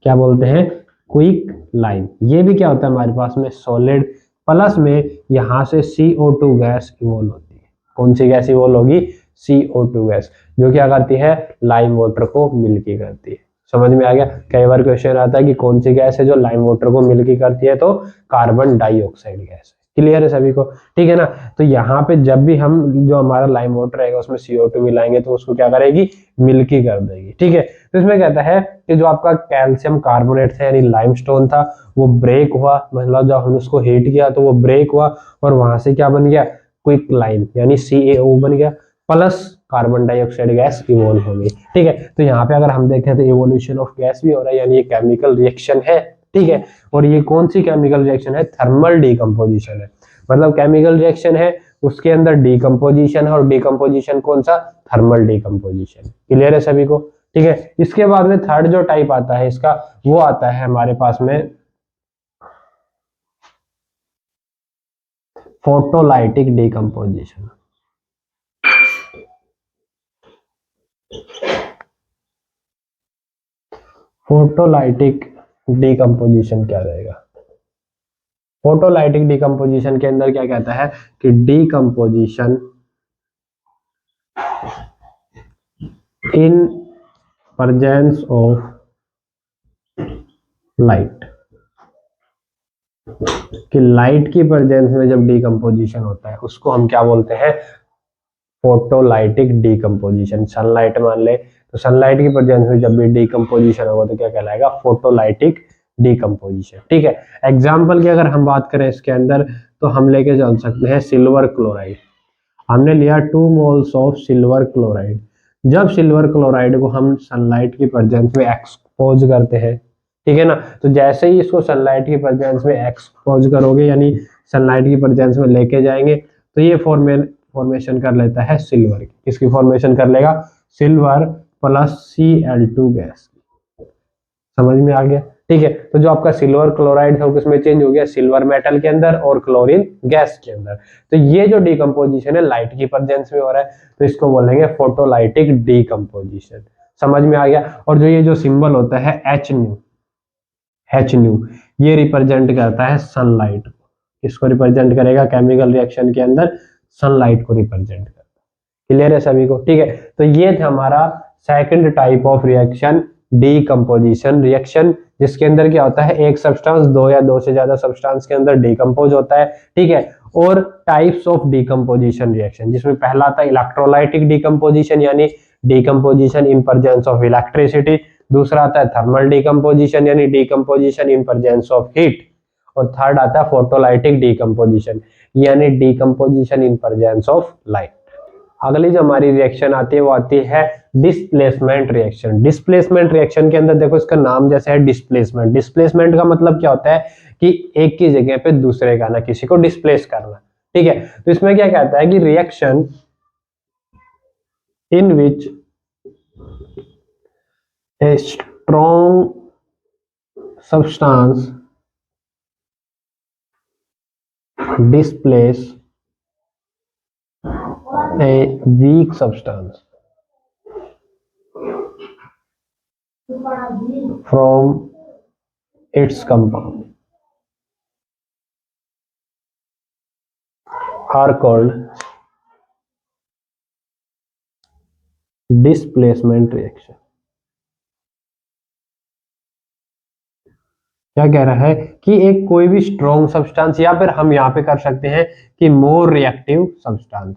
क्या बोलते हैं, क्विक लाइम। ये भी क्या होता है हमारे पास में, सॉलिड, प्लस में यहां से CO2 गैस इवॉल्व होती है। कौन सी गैस इवॉल्व होगी, CO2 गैस, जो क्या करती है, लाइम वाटर को मिल्की करती है। समझ में आ गया। कई बार क्वेश्चन आता है कि कौन सी गैस है जो लाइम वाटर को मिल्की करती है, तो कार्बन डाइऑक्साइड गैस है। क्लियर है सभी को, ठीक है ना। तो यहाँ पे जब भी हम जो हमारा लाइम वाटर रहेगा उसमें CO2 मिलाएंगे तो उसको क्या करेगी, मिल्की कर देगी। ठीक है, तो इसमें कहता है कि जो आपका कैल्शियम कार्बोनेट था यानी लाइमस्टोन था, वो ब्रेक हुआ, मतलब जब हम उसको हीट किया तो वो ब्रेक हुआ और वहां से क्या बन गया, क्विक लाइम यानी CaO बन गया, plus carbon dioxide gas evolve हो गई। ठीक है, तो यहाँ पे अगर हम देखें तो इवोल्यूशन ऑफ गैस भी हो रहा है, यानी ये केमिकल रिएक्शन है। ठीक है, और ये कौन सी केमिकल रिएक्शन है, थर्मल डीकंपोजिशन है। मतलब केमिकल रिएक्शन है, उसके अंदर डीकंपोजिशन है, और डीकंपोजिशन कौन सा, थर्मल डीकंपोजिशन। क्लियर है सभी को, ठीक है। इसके बाद में थर्ड जो टाइप आता है इसका, वो आता है हमारे पास में फोटोलाइटिक डिकम्पोजिशन। फोटोलाइटिक डिकम्पोजिशन क्या रहेगा? फोटोलाइटिक डिकम्पोजिशन के अंदर क्या कहता है कि decomposition in presence of light, कि लाइट की प्रेजेंस में जब डिकम्पोजिशन होता है उसको हम क्या बोलते हैं? Photolytic decomposition. सनलाइट मान ले तो सनलाइट की प्रेजेंस में जब भी डिकम्पोजिशन होगा तो क्या कहलाएगा? Photolytic decomposition. ठीक है, एग्जाम्पल की अगर हम बात करें इसके अंदर तो हम लेके चल सकते हैं सिल्वर क्लोराइड। हमने लिया 2 मोल्स ऑफ सिल्वर क्लोराइड। जब सिल्वर क्लोराइड को हम सनलाइट की प्रेजेंस में एक्सपोज करते हैं, ठीक है ना, तो जैसे ही इसको सनलाइट की प्रेजेंस में एक्सपोज करोगे यानी सनलाइट की प्रेजेंस में लेके जाएंगे तो ये फॉर्मेशन कर लेता है सिल्वर की। किसकी फॉर्मेशन कर लेगा? Silver plus Cl2 gas. समझ में आ गया? ठीक है, तो जो आपका सिल्वर क्लोराइड है वो किसमें चेंज हो गया? सिल्वर मेटल के अंदर और क्लोरीन गैस के अंदर। तो ये जो डिकम्पोजिशन है लाइट की प्रेजेंस में हो रहा है तो इसको बोलेंगे फोटोलाइटिक डिकम्पोजिशन। समझ में आ गया? और जो ये जो सिंबल होता है H न्यू, ये रिप्रेजेंट करता है सनलाइट को। इसको रिप्रेजेंट करेगा केमिकल रिएक्शन के अंदर, सनलाइट को रिप्रेजेंट करता है। क्लियर है सभी को? ठीक है, तो ये था हमारा second type of reaction, decomposition reaction, जिसके अंदर क्या होता है? एक सब्सटेंस दो या दो से ज्यादा सब्सटेंस के अंदर डीकम्पोज होता है। ठीक है, और टाइप्स ऑफ डीकम्पोजिशन रिएक्शन, जिसमें पहला आता है इलेक्ट्रोलाइटिक डीकम्पोजिशन यानी decomposition in presence of electricity. दूसरा आता है थर्मल डीकम्पोजिशन यानी decomposition in presence of heat. और थर्ड आता है फोटोलाइटिक डीकम्पोजिशन यानी decomposition in presence of light. अगली जो हमारी रिएक्शन आती है वो आती है डिस्प्लेसमेंट रिएक्शन। डिस्प्लेसमेंट रिएक्शन के अंदर देखो इसका नाम जैसे है डिस्प्लेसमेंट। डिस्प्लेसमेंट का मतलब क्या होता है कि एक की जगह पे दूसरे का, ना किसी को डिस्प्लेस करना। ठीक है, तो इसमें क्या कहता है कि reaction in which a strong substance displace a weak substance from its compound are called displacement reaction। क्या कह रहा है कि एक कोई भी स्ट्रॉन्ग सब्सटेंस, या फिर हम यहाँ पे कर सकते हैं कि मोर रिएक्टिव सब्सटेंस,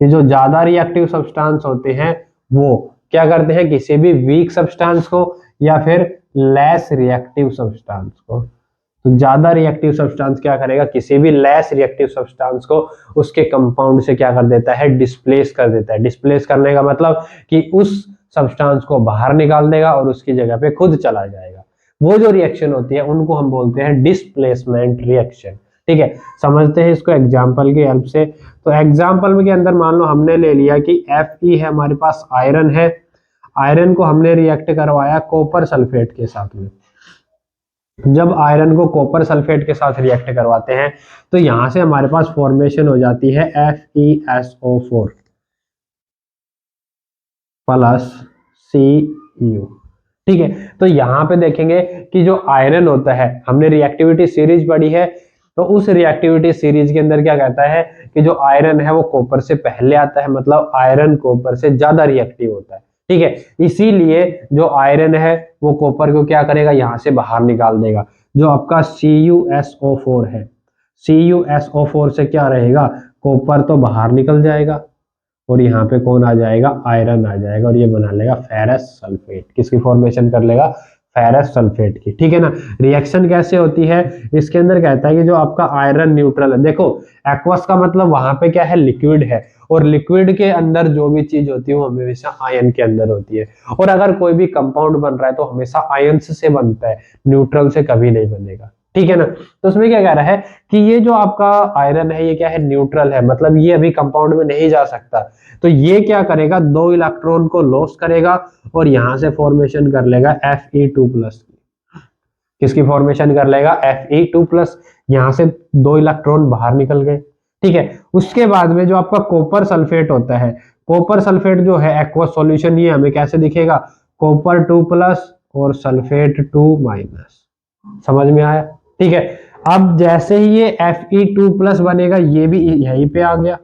कि जो ज्यादा रिएक्टिव सब्सटेंस होते हैं वो क्या करते हैं? किसी भी वीक सब्सटेंस को या फिर लेस रिएक्टिव सब्सटेंस को। तो ज्यादा रिएक्टिव सब्सटेंस क्या करेगा? किसी भी लेस रिएक्टिव सब्सटेंस को उसके कंपाउंड से क्या कर देता है? डिस्प्लेस कर देता है। डिस्प्लेस करने का मतलब कि उस सब्सटेंस को बाहर निकाल देगा और उसकी जगह पे खुद चला जाएगा। वो जो रिएक्शन होती है उनको हम बोलते हैं डिस्प्लेसमेंट रिएक्शन। ठीक है, समझते हैं इसको एग्जाम्पल की हेल्प से। तो एग्जाम्पल में के अंदर मान लो हमने ले लिया कि Fe है हमारे पास, आयरन है। आयरन को हमने रिएक्ट करवाया कॉपर सल्फेट के साथ में। जब आयरन को कॉपर सल्फेट के साथ रिएक्ट करवाते हैं तो यहां से हमारे पास फॉर्मेशन हो जाती है FeSO4 प्लस Cu। ठीक है, तो यहां पे देखेंगे कि जो आयरन होता है, हमने रिएक्टिविटी सीरीज पढ़ी है, तो उस रिएक्टिविटी सीरीज के अंदर क्या कहता है कि जो आयरन है वो कॉपर से पहले आता है, मतलब आयरन कॉपर से ज्यादा रिएक्टिव होता है। ठीक है, इसीलिए जो आयरन है वो कॉपर को क्या करेगा? यहां से बाहर निकाल देगा। जो आपका CuSO4 है, CuSO4 से क्या रहेगा? कॉपर तो बाहर निकल जाएगा और यहाँ पे कौन आ जाएगा? आयरन आ जाएगा और ये बना लेगा फेरस सल्फेट। किसकी फॉर्मेशन कर लेगा? फेरस सल्फेट की। ठीक है ना। रिएक्शन कैसे होती है? इसके अंदर कहता है कि जो आपका आयरन न्यूट्रल है, देखो एक्वस का मतलब वहां पे क्या है? लिक्विड है, और लिक्विड के अंदर जो भी चीज होती है वो हमेशा आयन के अंदर होती है। और अगर कोई भी कंपाउंड बन रहा है तो हमेशा आयंस से बनता है, न्यूट्रल से कभी नहीं बनेगा। ठीक है ना। तो उसमें क्या कह रहा है कि ये जो आपका आयरन है ये क्या है? न्यूट्रल है, मतलब ये अभी कंपाउंड में नहीं जा सकता। तो ये क्या करेगा? 2 इलेक्ट्रॉन को लॉस करेगा और यहां से फॉर्मेशन कर लेगा Fe2+। किसकी फॉर्मेशन कर लेगा? Fe2+। यहां से 2 इलेक्ट्रॉन बाहर निकल गए, ठीक है। उसके बाद में जो आपका कॉपर सल्फेट होता है, कॉपर सल्फेट जो है एक्वस सॉल्यूशन, ये हमें कैसे दिखेगा, कॉपर 2+ और सल्फेट 2-। समझ में आया? ठीक है। अब जैसे ही ये Fe2+ बनेगा, ये भी यहीं पे आ गया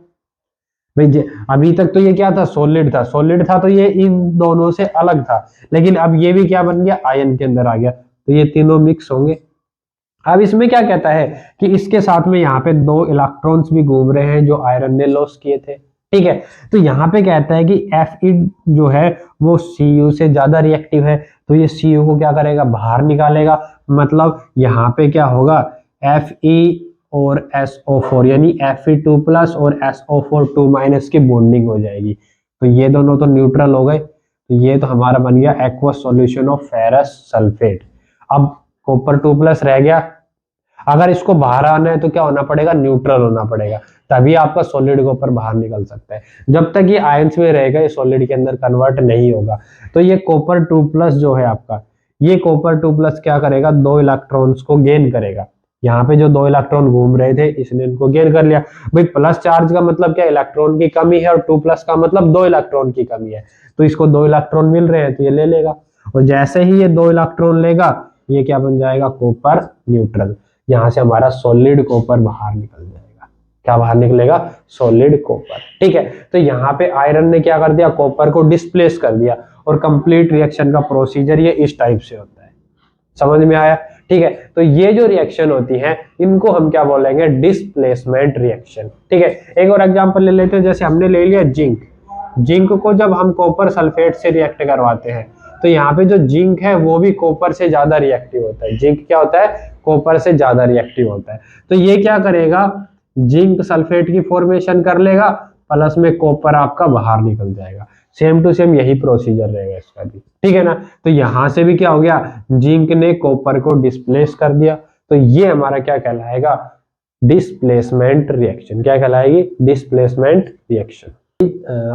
भाई। अभी तक तो ये क्या था, सॉलिड था, सॉलिड था तो ये इन दोनों से अलग था, लेकिन अब ये भी क्या बन गया, आयन के अंदर आ गया, तो ये तीनों मिक्स होंगे। अब इसमें क्या कहता है कि इसके साथ में यहाँ पे 2 इलेक्ट्रॉन्स भी घूम रहे हैं जो आयरन ने लॉस किए थे। ठीक है। तो यहाँ पे कहता है कि Fe जो है वो Cu से ज्यादा रिएक्टिव है, तो ये Cu को क्या करेगा, बाहर निकालेगा। मतलब यहाँ पे क्या होगा, Fe और SO4 यानी Fe2+ और SO4 2- की बॉन्डिंग हो जाएगी, तो ये दोनों तो न्यूट्रल हो गए। तो ये तो हमारा बन गया aqueous solution of ferrous sulphate. अब कॉपर 2+ रह गया, अगर इसको बाहर आना है तो क्या होना पड़ेगा, न्यूट्रल होना पड़ेगा, तभी आपका सॉलिड कॉपर बाहर निकल सकता है। जब तक ये आयंस में रहेगा ये सॉलिड के अंदर कन्वर्ट नहीं होगा। तो ये कॉपर 2+ जो है आपका, ये कॉपर 2+ क्या करेगा, 2 इलेक्ट्रॉन्स को गेन करेगा। यहाँ पे जो 2 इलेक्ट्रॉन घूम रहे थे इसने इनको गेन कर लिया। भाई प्लस चार्ज का मतलब क्या, इलेक्ट्रॉन की कमी है, और 2+ का मतलब 2 इलेक्ट्रॉन की कमी है, तो इसको 2 इलेक्ट्रॉन मिल रहे हैं तो ये ले लेगा। और जैसे ही ये 2 इलेक्ट्रॉन लेगा, ये क्या बन जाएगा, कॉपर न्यूट्रल। यहाँ से हमारा सॉलिड कॉपर बाहर निकल जाएगा। क्या बाहर निकलेगा, सॉलिड कॉपर। ठीक है। तो यहाँ पे आयरन ने क्या कर दिया, कॉपर को डिस्प्लेस कर दिया, और कंप्लीट रिएक्शन का प्रोसीजर ये इस टाइप से होता है। समझ में आया? ठीक है। तो ये जो रिएक्शन होती है इनको हम क्या बोलेंगे, डिस्प्लेसमेंट रिएक्शन। ठीक है। एक और एग्जांपल ले लेते हैं, जैसे हमने ले लिया जिंक। जिंक को जब हम कॉपर सल्फेट से रिएक्ट करवाते हैं, तो यहाँ पे जो जिंक है वो भी कॉपर से ज्यादा रिएक्टिव होता है। जिंक क्या होता है, कॉपर से ज्यादा रिएक्टिव होता है। तो ये क्या करेगा, जिंक सल्फेट की फॉर्मेशन कर लेगा, प्लस में कॉपर आपका बाहर निकल जाएगा। सेम टू सेम यही प्रोसीजर रहेगा इसका भी। ठीक है ना? तो यहां से भी क्या हो गया, जिंक ने कॉपर को डिस्प्लेस कर दिया, तो ये हमारा क्या कहलाएगा, डिस्प्लेसमेंट रिएक्शन। क्या कहलाएगी, डिस्प्लेसमेंट रिएक्शन।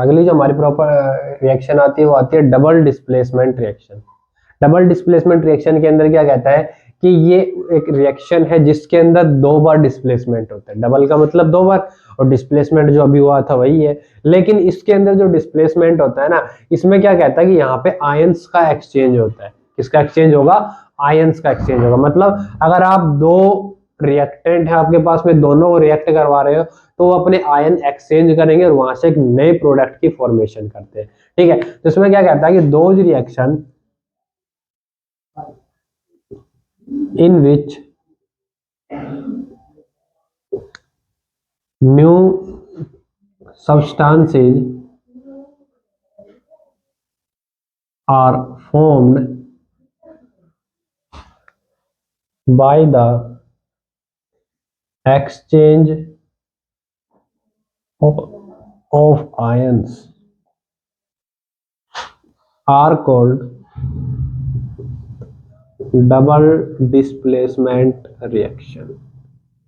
अगली जो हमारी प्रॉपर रिएक्शन आती है वो आती है double displacement reaction. Double displacement reaction के अंदर क्या कहता है कि ये एक रिएक्शन है जिसके अंदर 2 बार डिस्प्लेसमेंट होता है। डबल का मतलब 2 बार, और डिस्प्लेसमेंट जो अभी हुआ था वही है। लेकिन इसके अंदर जो डिस्प्लेसमेंट होता है ना, इसमें क्या कहता है कि यहाँ पे आयंस का एक्सचेंज होता है। किसका एक्सचेंज होगा, आयंस का एक्सचेंज होगा। मतलब अगर आप 2 रिएक्टेंट है आपके पास में, दोनों को रिएक्ट करवा रहे हो, तो वो अपने आयन एक्सचेंज करेंगे और वहां से एक नए प्रोडक्ट की फॉर्मेशन करते हैं। ठीक है। तो इसमें क्या कहता है कि those reaction in which new substances are formed by the exchange of ions are called double displacement reaction.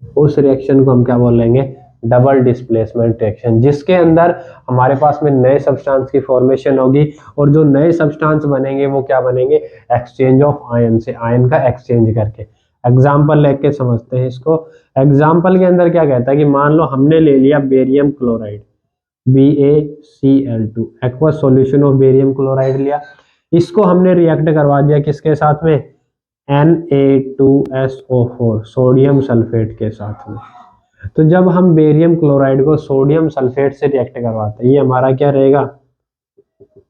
उस रिएक्शन को हम क्या बोलेंगे, डबल डिस्प्लेसमेंट रिएक्शन, जिसके अंदर हमारे पास में नए सब्सटेंस की फॉर्मेशन होगी, और जो नए सब्सटेंस बनेंगे वो क्या बनेंगे, एक्सचेंज ऑफ आयन से, आयन का एक्सचेंज करके। एग्जाम्पल लेके समझते हैं इसको। एग्जाम्पल के अंदर क्या कहता है कि मान लो हमने ले लिया barium chloride, BaCl2, aqueous solution of barium chloride लिया। इसको हमने रिएक्ट करवा दिया किसके साथ में, Na2SO4, सोडियम सल्फेट के साथ में। तो जब हम बेरियम क्लोराइड को सोडियम सल्फेट से रिएक्ट करवाते हैं, ये हमारा क्या रहेगा,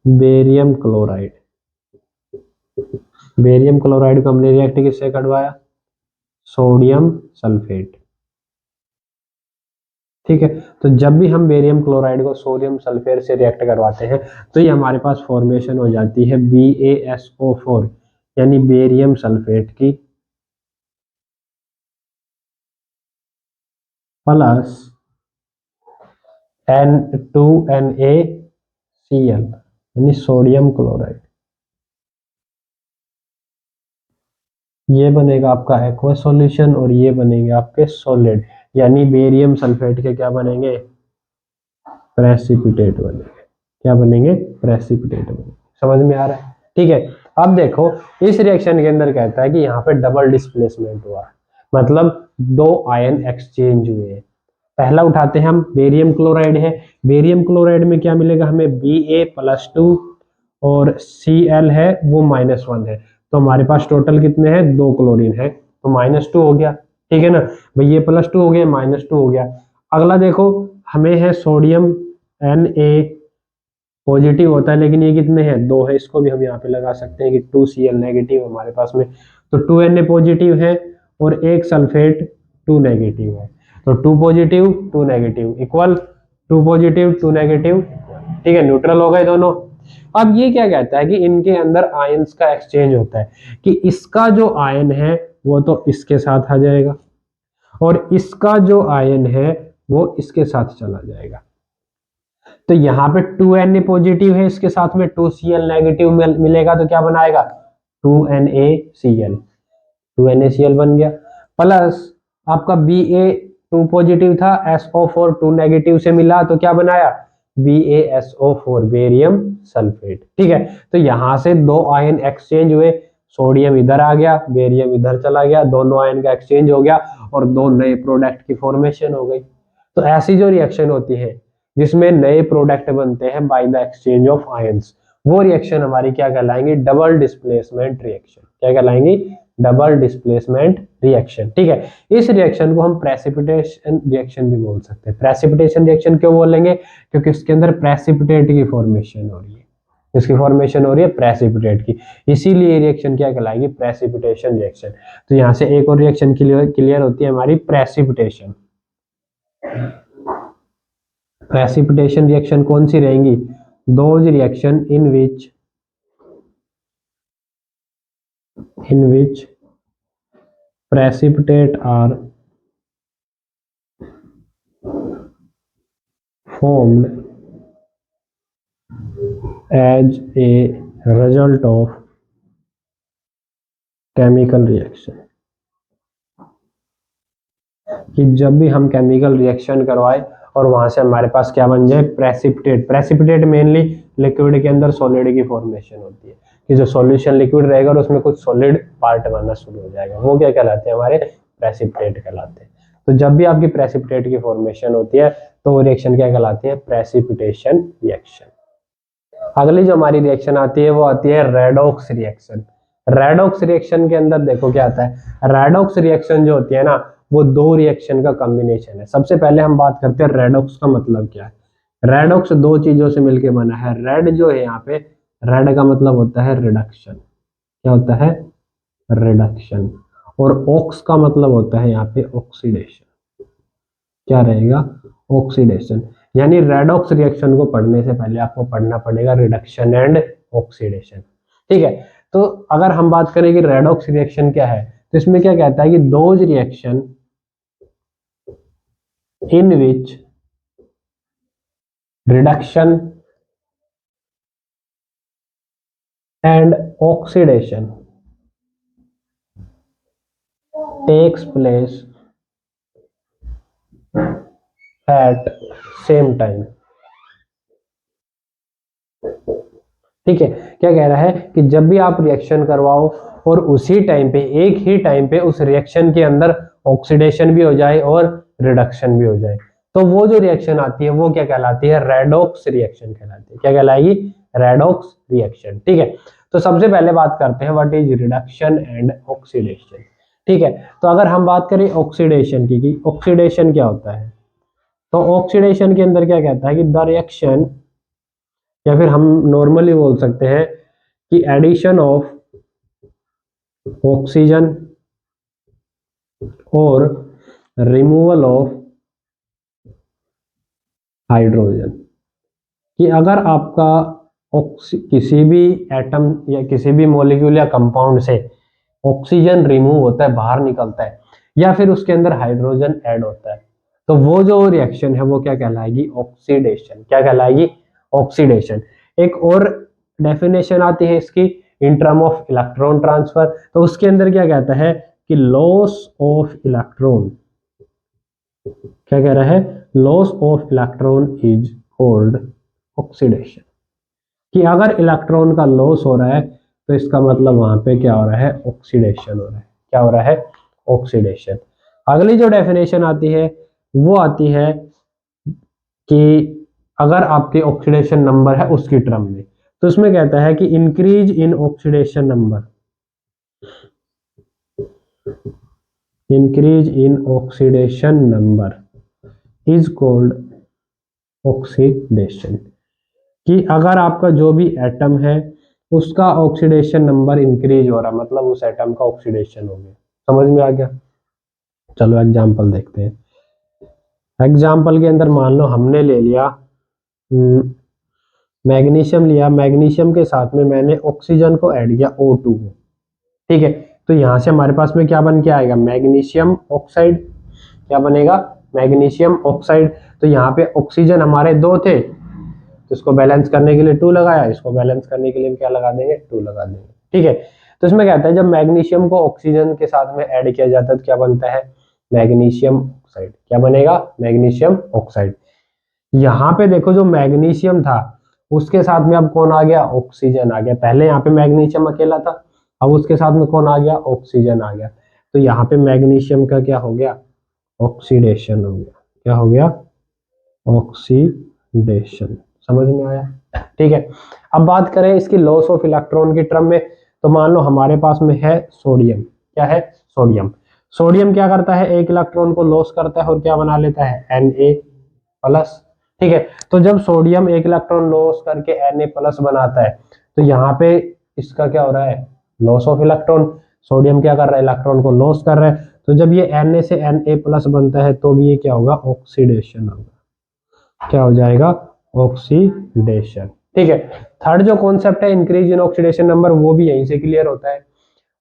बेरियम क्लोराइड। बेरियम क्लोराइड को हमने रिएक्ट किससे करवाया, सोडियम सल्फेट। ठीक है। तो जब भी हम बेरियम क्लोराइड को सोडियम सल्फेट से रिएक्ट करवाते हैं, तो ये हमारे पास फॉर्मेशन हो जाती है BaSO4 यानी बेरियम सल्फेट की, प्लस N2NaCl यानी सोडियम क्लोराइड। ये बनेगा आपका एक्वस सॉल्यूशन, और ये बनेंगे आपके सॉलिड, यानी बेरियम सल्फेट के क्या बनेंगे, प्रेसिपिटेट बनेंगे। क्या बनेंगे, प्रेसिपिटेट बनेंगे। समझ में आ रहा है? ठीक है। अब देखो इस रिएक्शन के अंदर कहता है कि यहाँ पे डबल डिस्प्लेसमेंट हुआ, मतलब 2 आयन एक्सचेंज हुए। पहला उठाते हैं हम, बेरियम क्लोराइड है। बेरियम क्लोराइड में क्या मिलेगा हमें, Ba+2 और Cl है वो -1 है, तो हमारे पास टोटल कितने हैं, 2 क्लोरीन है, तो -2 हो गया। ठीक है ना भाई, ये +2 हो गया, -2 हो गया। अगला देखो, हमें है सोडियम Na पॉजिटिव होता है, लेकिन ये कितने हैं, 2 है, इसको भी हम यहाँ पे लगा सकते हैं कि 2Cl नेगेटिव हमारे पास में, तो 2Na पॉजिटिव है और एक सल्फेट 2 नेगेटिव है, तो 2 positive 2 negative equal 2 positive 2 negative, ठीक है, न्यूट्रल हो गए दोनों। अब ये क्या कहता है कि इनके अंदर आयंस का एक्सचेंज होता है, कि इसका जो आयन है वो तो इसके साथ आ जाएगा और इसका जो आयन है वो इसके साथ चला जाएगा। तो यहाँ पे 2Na पॉजिटिव है, इसके साथ में 2Cl नेगेटिव मिलेगा, तो क्या बनाएगा, 2NaCl, 2NaCl बन गया। प्लस आपका Ba2 पॉजिटिव था, SO4 2 नेगेटिव से मिला, तो क्या बनाया, BaSO4 बेरियम सल्फेट। ठीक है, तो यहां से 2 आयन एक्सचेंज हुए, सोडियम इधर आ गया, बेरियम इधर चला गया, दोनों आयन का एक्सचेंज हो गया और 2 नए प्रोडक्ट की फॉर्मेशन हो गई। तो ऐसी जो रिएक्शन होती है जिसमें नए प्रोडक्ट बनते हैं by the exchange of ions, वो रिएक्शन हमारी क्या कहलाएंगी, डबल डिस्प्लेसमेंट रिएक्शन। क्या कहलाएंगी, डबल डिस्प्लेसमेंट रिएक्शन। ठीक है, इस रिएक्शन को हम प्रेसिपिटेशन रिएक्शन भी बोल सकते हैं। प्रेसिपिटेशन रिएक्शन क्यों बोलेंगे, क्योंकि इसके अंदर प्रेसिपिटेट की फॉर्मेशन हो रही है, इसकी फॉर्मेशन हो रही है प्रेसिपिटेट की, इसीलिए रिएक्शन क्या कहलाएगी, प्रेसिपिटेशन रिएक्शन। तो यहां से एक और रिएक्शन क्लियर होती है हमारी, प्रेसिपिटेशन। प्रेसिपिटेशन रिएक्शन कौन सी रहेंगी, those reaction in which precipitate are formed as a result of chemical reaction। कि जब भी हम केमिकल रिएक्शन करवाए और वहां से हमारे पास क्या बन जाए, प्रेसिपिटेट। प्रेसिपिटेट मेनली लिक्विड के अंदर सॉलिड की फॉर्मेशन होती है, कि जो सॉल्यूशन लिक्विड रहेगा और उसमें कुछ सॉलिड पार्ट बनना शुरू हो जाएगा, वो क्या कहलाते हैं, हमारे प्रेसिपिटेट कहलाते हैं। तो जब भी आपकी प्रेसिपिटेट की फॉर्मेशन होती है तो वो रिएक्शन क्या कहलाती है, प्रेसिपिटेशन रिएक्शन। अगली जो हमारी रिएक्शन आती है वो आती है रेडॉक्स रिएक्शन। रेडॉक्स रिएक्शन के अंदर देखो क्या आता है, रेडॉक्स रिएक्शन जो होती है ना, वो 2 रिएक्शन का कॉम्बिनेशन है। सबसे पहले हम बात करते हैं रेडॉक्स का मतलब क्या है। रेडॉक्स 2 चीजों से मिलकर बना है। रेड जो है यहाँ पे, रेड का मतलब होता है रिडक्शन, क्या होता है, रिडक्शन, और ऑक्स का मतलब होता है यहाँ पे ऑक्सीडेशन। क्या रहेगा, ऑक्सीडेशन। यानी रेडॉक्स रिएक्शन को पढ़ने से पहले आपको पढ़ना पड़ेगा रिडक्शन एंड ऑक्सीडेशन। ठीक है, तो अगर हम बात करें कि रेडॉक्स रिएक्शन क्या है, तो इसमें क्या कहता है कि those reaction in which reduction and oxidation takes place at same time। ठीक है, क्या कह रहा है कि जब भी आप रिएक्शन करवाओ और उसी टाइम पे, एक ही टाइम पे उस रिएक्शन के अंदर ऑक्सीडेशन भी हो जाए और रिडक्शन भी हो जाए, तो वो जो रिएक्शन आती है वो क्या कहलाती है, रेडॉक्स रिएक्शन कहलाती है। क्या कहलाएगी, रेडॉक्स रिएक्शन। ठीक है, तो सबसे पहले बात करते हैं what is reduction and oxidation. ठीक है, तो अगर हम बात करें ऑक्सीडेशन की, कि ऑक्सीडेशन क्या होता है, तो ऑक्सीडेशन के अंदर क्या कहता है कि द रिएक्शन, या फिर हम नॉर्मली बोल सकते हैं कि एडिशन ऑफ ऑक्सीजन और रिमूवल ऑफ हाइड्रोजन। कि अगर आपका किसी भी एटम या किसी भी मॉलिक्यूल या कंपाउंड से ऑक्सीजन रिमूव होता है, बाहर निकलता है, या फिर उसके अंदर हाइड्रोजन ऐड होता है, तो वो जो रिएक्शन है वो क्या कहलाएगी, ऑक्सीडेशन। क्या कहलाएगी, ऑक्सीडेशन। एक और डेफिनेशन आती है इसकी in term of electron transfer, तो उसके अंदर क्या कहता है कि लॉस ऑफ इलेक्ट्रॉन, क्या कह रहा है, loss of electron is called oxidation. कि अगर इलेक्ट्रॉन का लॉस हो रहा है तो इसका मतलब वहां पे क्या हो रहा है, ऑक्सीडेशन हो रहा है। क्या हो रहा है, ऑक्सीडेशन। अगली जो डेफिनेशन आती है वो आती है कि अगर आपके ऑक्सीडेशन नंबर है उसकी टर्म में। तो इसमें कहता है कि increase in oxidation number, increase in oxidation number is called oxidation. कि अगर आपका जो भी एटम है उसका ऑक्सीडेशन नंबर इंक्रीज हो रहा, मतलब उस एटम का ऑक्सीडेशन हो गया। समझ में आ गया? चलो एग्जांपल देखते हैं। एग्जांपल के अंदर मान लो हमने ले लिया मैग्नीशियम लिया, मैग्नीशियम के साथ में मैंने ऑक्सीजन को ऐड किया O2। ठीक है, तो यहां से हमारे पास में क्या बन के आएगा, मैग्नीशियम ऑक्साइड। क्या बनेगा, मैग्नीशियम ऑक्साइड। तो यहाँ पे ऑक्सीजन हमारे 2 थे, तो इसको बैलेंस करने के लिए 2 लगाया, इसको बैलेंस करने के लिए क्या लगा देंगे, 2 लगा देंगे। ठीक है, तो इसमें कहता है जब मैग्नीशियम को ऑक्सीजन के साथ में ऐड किया जाता है तो क्या बनता है, मैग्नीशियम ऑक्साइड। क्या बनेगा, मैग्नीशियम ऑक्साइड। यहाँ पे देखो जो मैग्नीशियम था उसके साथ में अब कौन आ गया, ऑक्सीजन आ गया। पहले यहाँ पे मैग्नीशियम अकेला था, अब उसके साथ में कौन आ गया, ऑक्सीजन आ गया। तो यहाँ पे मैग्नीशियम का क्या हो गया, ऑक्सीडेशन हो गया। क्या हो गया, ऑक्सीडेशन। समझ में आया? ठीक है, अब बात करें इसकी लॉस ऑफ इलेक्ट्रॉन की टर्म में। तो मान लो हमारे पास में है सोडियम। क्या है, सोडियम। सोडियम क्या करता है, एक इलेक्ट्रॉन को लॉस करता है और क्या बना लेता है, Na+। ठीक है, तो जब सोडियम एक इलेक्ट्रॉन लॉस करके Na+ बनाता है तो यहाँ पे इसका क्या हो रहा है, लॉस ऑफ इलेक्ट्रॉन। सोडियम क्या कर रहा है, इलेक्ट्रॉन को लॉस कर रहा है। तो जब ये Na से Na+ बनता है तो भी ये क्या होगा, ऑक्सीडेशन होगा। क्या हो जाएगा, ऑक्सीडेशन। ठीक है, थर्ड जो कॉन्सेप्ट है इंक्रीज इन ऑक्सीडेशन नंबर, वो भी यहीं से क्लियर होता है।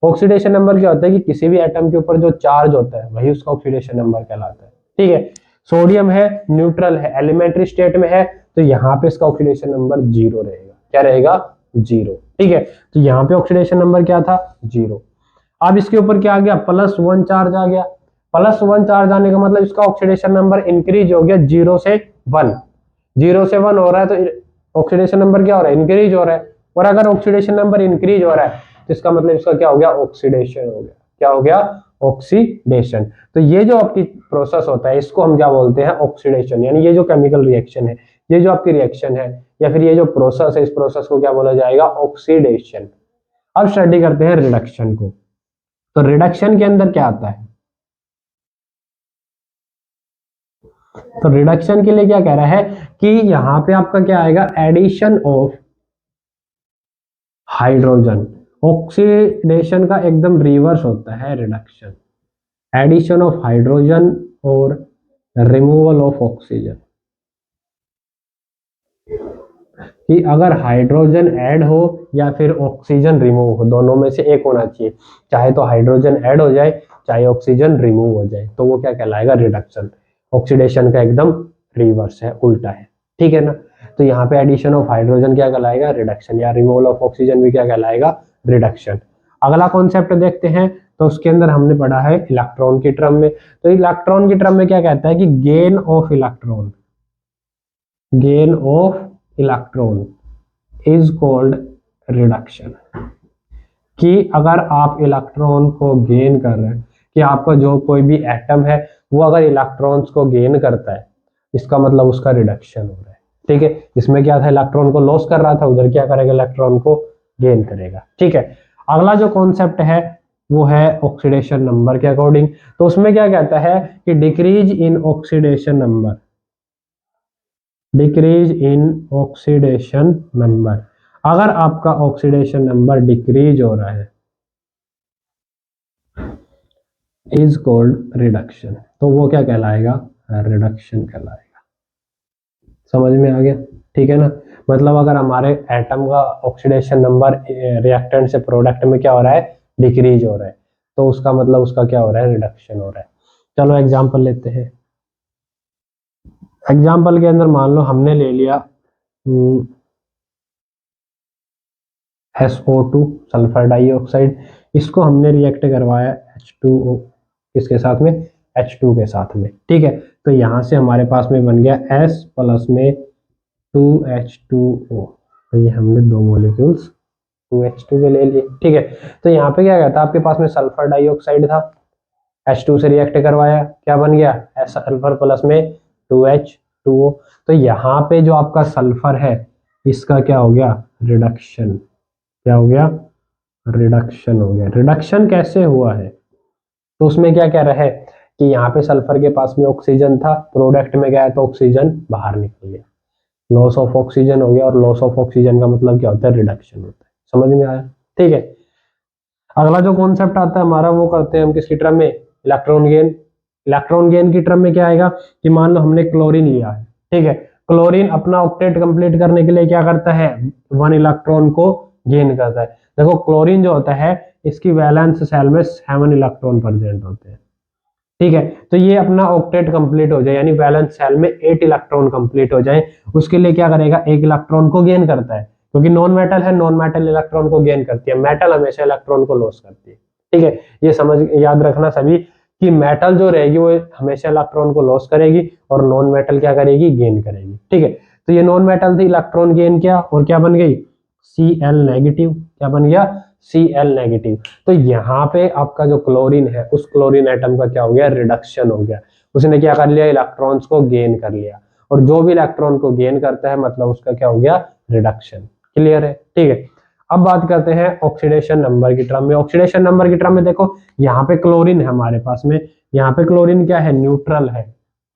ऑक्सीडेशन नंबर क्या होता है कि किसी भी एटम के ऊपर जो चार्ज होता है वही उसका ऑक्सीडेशन नंबर कहलाता है। ठीक है, सोडियम है, न्यूट्रल है, एलिमेंट्री स्टेट में है, तो यहाँ पे इसका ऑक्सीडेशन नंबर 0 रहेगा। क्या रहेगा, 0। ठीक है, तो यहाँ पे ऑक्सीडेशन नंबर क्या था, 0। अब इसके ऊपर क्या आ गया, +1 चार्ज आ गया। +1 चार्ज आने का मतलब इसका ऑक्सीडेशन नंबर इंक्रीज हो गया 0 से 1। 0 से 1 हो रहा है तो ऑक्सीडेशन नंबर क्या हो रहा है, इंक्रीज हो रहा है। और अगर ऑक्सीडेशन नंबर इंक्रीज हो रहा है तो इसका मतलब इसका क्या हो गया, ऑक्सीडेशन हो गया। क्या हो गया, ऑक्सीडेशन। तो ये जो आपकी प्रोसेस होता है इसको हम क्या बोलते हैं, ऑक्सीडेशन। यानी ये जो केमिकल रिएक्शन है, ये जो आपकी रिएक्शन है या फिर ये जो प्रोसेस है, इस प्रोसेस को क्या बोला जाएगा, ऑक्सीडेशन। अब स्टडी करते हैं रिडक्शन को। तो रिडक्शन के अंदर क्या आता है, तो रिडक्शन के लिए क्या कह रहा है कि यहां पे आपका क्या आएगा, एडिशन ऑफ हाइड्रोजन। ऑक्सीडेशन का एकदम रिवर्स होता है रिडक्शन, एडिशन ऑफ हाइड्रोजन और रिमूवल ऑफ ऑक्सीजन। कि अगर हाइड्रोजन ऐड हो या फिर ऑक्सीजन रिमूव हो, दोनों में से एक होना चाहिए। चाहे तो हाइड्रोजन ऐड हो जाए, चाहे ऑक्सीजन रिमूव हो जाए, तो वो क्या कहलाएगा, रिडक्शन। ऑक्सीडेशन का एकदम रिवर्स है, उल्टा है। ठीक है ना, तो यहाँ पे एडिशन ऑफ हाइड्रोजन क्या कहलाएगा, रिडक्शन, या रिमूवल ऑफ ऑक्सीजन भी क्या कहलाएगा, रिडक्शन। अगला कॉन्सेप्ट देखते हैं, तो उसके अंदर हमने पढ़ा है इलेक्ट्रॉन की टर्म में। तो इलेक्ट्रॉन की टर्म में क्या कहता है कि gain of electron, gain of electron is called reduction. कि अगर आप इलेक्ट्रॉन को गेन कर रहे हैं, कि आपका जो कोई भी एटम है वो अगर इलेक्ट्रॉन्स को गेन करता है, इसका मतलब उसका रिडक्शन हो रहा है। ठीक है, इसमें क्या था, इलेक्ट्रॉन को लॉस कर रहा था, उधर क्या करेगा, इलेक्ट्रॉन को गेन करेगा। ठीक है, अगला जो कॉन्सेप्ट है वो है ऑक्सीडेशन नंबर के अकॉर्डिंग। तो उसमें क्या कहता है कि decrease in oxidation number, decrease in oxidation number. अगर आपका ऑक्सीडेशन नंबर डिक्रीज हो रहा है इज कॉल्ड रिडक्शन, तो वो क्या कहलाएगा, रिडक्शन कहलाएगा। समझ में आ गया? ठीक है ना, मतलब अगर हमारे एटम का ऑक्सीडेशन नंबर रिएक्टेंट से प्रोडक्ट में क्या हो रहा है, डिक्रीज हो रहा है, तो उसका मतलब उसका क्या हो रहा है, रिडक्शन हो रहा है। चलो एग्जांपल लेते हैं। एग्जांपल के अंदर मान लो हमने ले लिया SO2 सल्फर डाइऑक्साइड, इसको हमने रिएक्ट करवाया H2O किसके साथ में, H2 के साथ में। ठीक है, तो यहां से हमारे पास में बन गया S+ में 2H2O। तो ये हमने 2 मॉलिक्यूल्स 2H2 के ले लिए। ठीक है, तो यहाँ पे क्या कहता है, आपके पास में सल्फर डाइऑक्साइड था, H2 से रिएक्ट करवाया, क्या बन गया, सल्फर प्लस में 2H2O। तो यहाँ पे जो आपका सल्फर है इसका क्या हो गया, रिडक्शन, क्या हो गया, रिडक्शन हो गया। रिडक्शन कैसे हुआ है, तो उसमें क्या क्या रहे कि यहाँ पे सल्फर के पास में ऑक्सीजन था, प्रोडक्ट में गया तो ऑक्सीजन बाहर निकल गया, लॉस ऑफ ऑक्सीजन हो गया। और लॉस ऑफ ऑक्सीजन का मतलब क्या होता है, रिडक्शन होता है। समझ में आया, ठीक है। अगला जो कॉन्सेप्ट आता है हमारा वो करते हैं हम किसकी टर्म में, इलेक्ट्रॉन गेन। इलेक्ट्रॉन गेन की टर्म में क्या आएगा कि मान लो हमने क्लोरीन लिया है, ठीक है, क्लोरीन अपना ऑक्टेट कंप्लीट करने के लिए क्या करता है, 1 इलेक्ट्रॉन को गेन करता है। देखो क्लोरीन जो होता है इसकी वैलेंस सेल में 7 इलेक्ट्रॉन प्रेजेंट होते हैं, ठीक है। तो ये अपना ऑक्टेट कंप्लीट हो जाए यानी वैलेंस सेल में 8 इलेक्ट्रॉन कंप्लीट हो जाए, उसके लिए क्या करेगा, 1 इलेक्ट्रॉन को गेन करता है, क्योंकि नॉन मेटल है, नॉन मेटल इलेक्ट्रॉन को गेन करती है, मेटल हमेशा इलेक्ट्रॉन को लॉस करती है, ठीक है। ये समझ याद रखना सभी कि मेटल जो रहेगी वो हमेशा इलेक्ट्रॉन को लॉस करेगी और नॉन मेटल क्या करेगी, गेन करेगी, ठीक है। तो ये नॉन मेटल थी, इलेक्ट्रॉन गेन किया और क्या बन गई, Cl नेगेटिव, क्या बन गया, Cl नेगेटिव। तो यहाँ पे आपका जो क्लोरीन है उस क्लोरीन एटम का क्या हो गया, रिडक्शन हो गया। उसने क्या कर लिया, इलेक्ट्रॉन्स को गेन कर लिया, और जो भी इलेक्ट्रॉन को गेन करता है मतलब उसका क्या हो गया, रिडक्शन। क्लियर है, ठीक है। अब बात करते हैं ऑक्सीडेशन नंबर की टर्म में। ऑक्सीडेशन नंबर की टर्म में देखो यहाँ पे क्लोरीन है हमारे पास में, यहाँ पे क्लोरीन क्या है, न्यूट्रल है,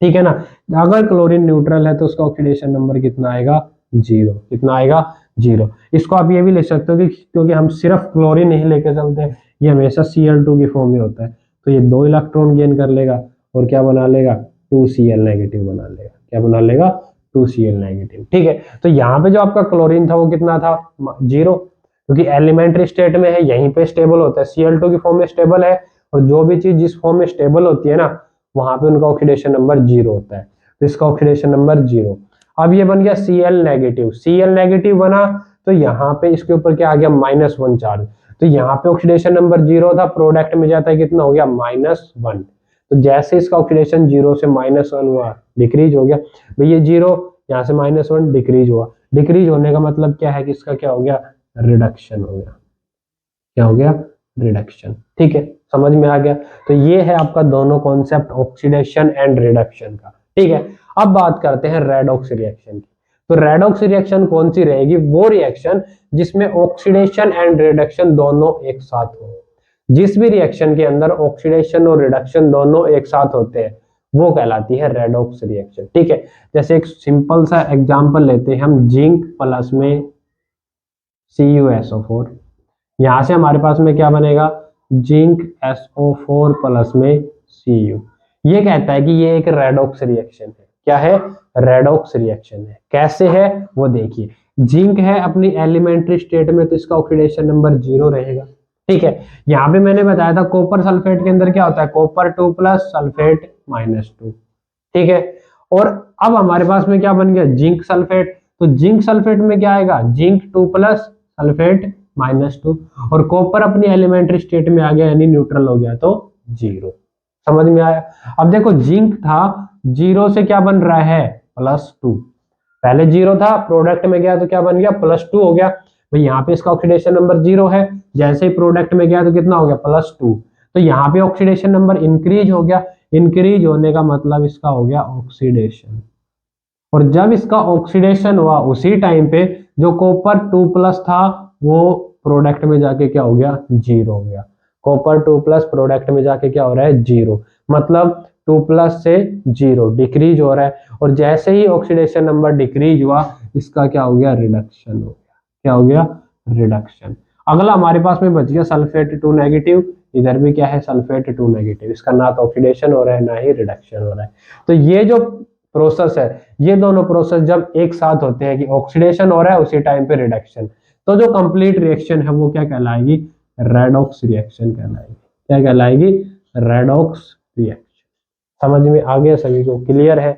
ठीक है ना। अगर क्लोरीन न्यूट्रल है तो उसका ऑक्सीडेशन नंबर कितना आएगा, 0। कितना आएगा, 0। इसको आप ये भी लिख सकते हो कि क्योंकि हम सिर्फ क्लोरीन नहीं लेके चलते हैं, ये हमेशा Cl2 की फॉर्म में होता है, तो ये 2 इलेक्ट्रॉन गेन कर लेगा और क्या बना लेगा, 2Cl नेगेटिव बना लेगा, क्या बना लेगा, 2Cl नेगेटिव, ठीक है। तो यहाँ पे जो आपका क्लोरीन था वो कितना था, 0, क्योंकि एलिमेंट्री स्टेट में है, यहीं पे स्टेबल होता है, Cl2 की फॉर्म में स्टेबल है, और जो भी चीज जिस फॉर्म में स्टेबल होती है ना वहां पे उनका ऑक्सीडेशन नंबर 0 होता है, तो इसका ऑक्सीडेशन नंबर 0। अब ये बन गया Cl नेगेटिव, Cl नेगेटिव बना तो यहाँ पे इसके ऊपर क्या आ गया, -1 चार्ज, तो यहाँ पे ऑक्सीडेशन नंबर 0 था, प्रोडक्ट में जाता है कितना हो गया, -1। तो जैसे इसका ऑक्सीडेशन 0 से -1 हुआ, डिक्रीज हो गया, भाई ये 0 यहाँ से -1 डिक्रीज हुआ, डिक्रीज होने का मतलब क्या है कि इसका क्या हो गया, रिडक्शन हो गया, क्या हो गया, रिडक्शन, ठीक है। समझ में आ गया। तो ये है आपका दोनों कॉन्सेप्ट ऑक्सीडेशन एंड रिडक्शन का, ठीक है। अब बात करते हैं रेडॉक्स रिएक्शन की। तो रेडॉक्स रिएक्शन कौन सी रहेगी, वो रिएक्शन जिसमें ऑक्सीडेशन एंड रिडक्शन दोनों एक साथ हो। जिस भी रिएक्शन के अंदर ऑक्सीडेशन और रिडक्शन दोनों एक साथ होते हैं वो कहलाती है रेडॉक्स रिएक्शन, ठीक है। जैसे एक सिंपल सा एग्जांपल लेते हैं हम, जिंक प्लस में CuSO4, यहां से हमारे पास में क्या बनेगा, जिंक SO4 प्लस में Cu। ये कहता है कि ये एक रेडॉक्स रिएक्शन है। क्या है, रेडॉक्स रिएक्शन है। कैसे है वो देखिए, जिंक है अपनी एलिमेंट्री स्टेट में तो इसका ऑक्सीडेशन नंबर 0 रहेगा, ठीक है। यहाँ पे मैंने बताया था कॉपर सल्फेट के अंदर क्या होता है, कॉपर 2 प्लस सल्फेट -2, ठीक है। और अब हमारे पास में क्या बन गया, जिंक सल्फेट, तो जिंक सल्फेट में क्या आएगा, जिंक 2 प्लस सल्फेट -2, और कॉपर अपनी एलिमेंट्री स्टेट में आ गया यानी न्यूट्रल हो गया तो 0। समझ में आया। अब देखो जिंक था, 0 से क्या बन रहा है, +2, पहले 0 था, प्रोडक्ट में गया तो क्या बन गया, +2 हो गया। भाई यहाँ पे इसका ऑक्सीडेशन नंबर 0 है, जैसे ही प्रोडक्ट में गया तो कितना हो गया, +2, तो यहाँ पे ऑक्सीडेशन नंबर इंक्रीज हो गया, इंक्रीज होने का मतलब इसका हो गया ऑक्सीडेशन। और जब इसका ऑक्सीडेशन हुआ उसी टाइम पे जो कॉपर 2 प्लस था वो प्रोडक्ट में जाके क्या हो गया, 0 हो गया। कॉपर 2 प्लस प्रोडक्ट में जाके क्या हो रहा है, 0, मतलब 2 प्लस से 0 डिक्रीज हो रहा है, और जैसे ही ऑक्सीडेशन नंबर डिक्रीज हुआ इसका क्या हो गया, रिडक्शन हो गया। क्या हो गया, रिडक्शन। अगला हमारे पास में बच गया सल्फेट 2 नेगेटिव, इधर भी क्या है, सल्फेट 2 नेगेटिव, इसका ना तो ऑक्सीडेशन हो रहा है ना ही रिडक्शन हो रहा है। तो ये जो प्रोसेस है, ये दोनों प्रोसेस जब एक साथ होते हैं कि ऑक्सीडेशन हो रहा है उसी टाइम पे रिडक्शन, तो जो कंप्लीट रिएक्शन है वो क्या कहलाएगी, रेडॉक्स रिएक्शन कहलाएगी। क्या कहलाएगी, रेडॉक्स रिएक्शन। समझ में आ गया सभी को, क्लियर है,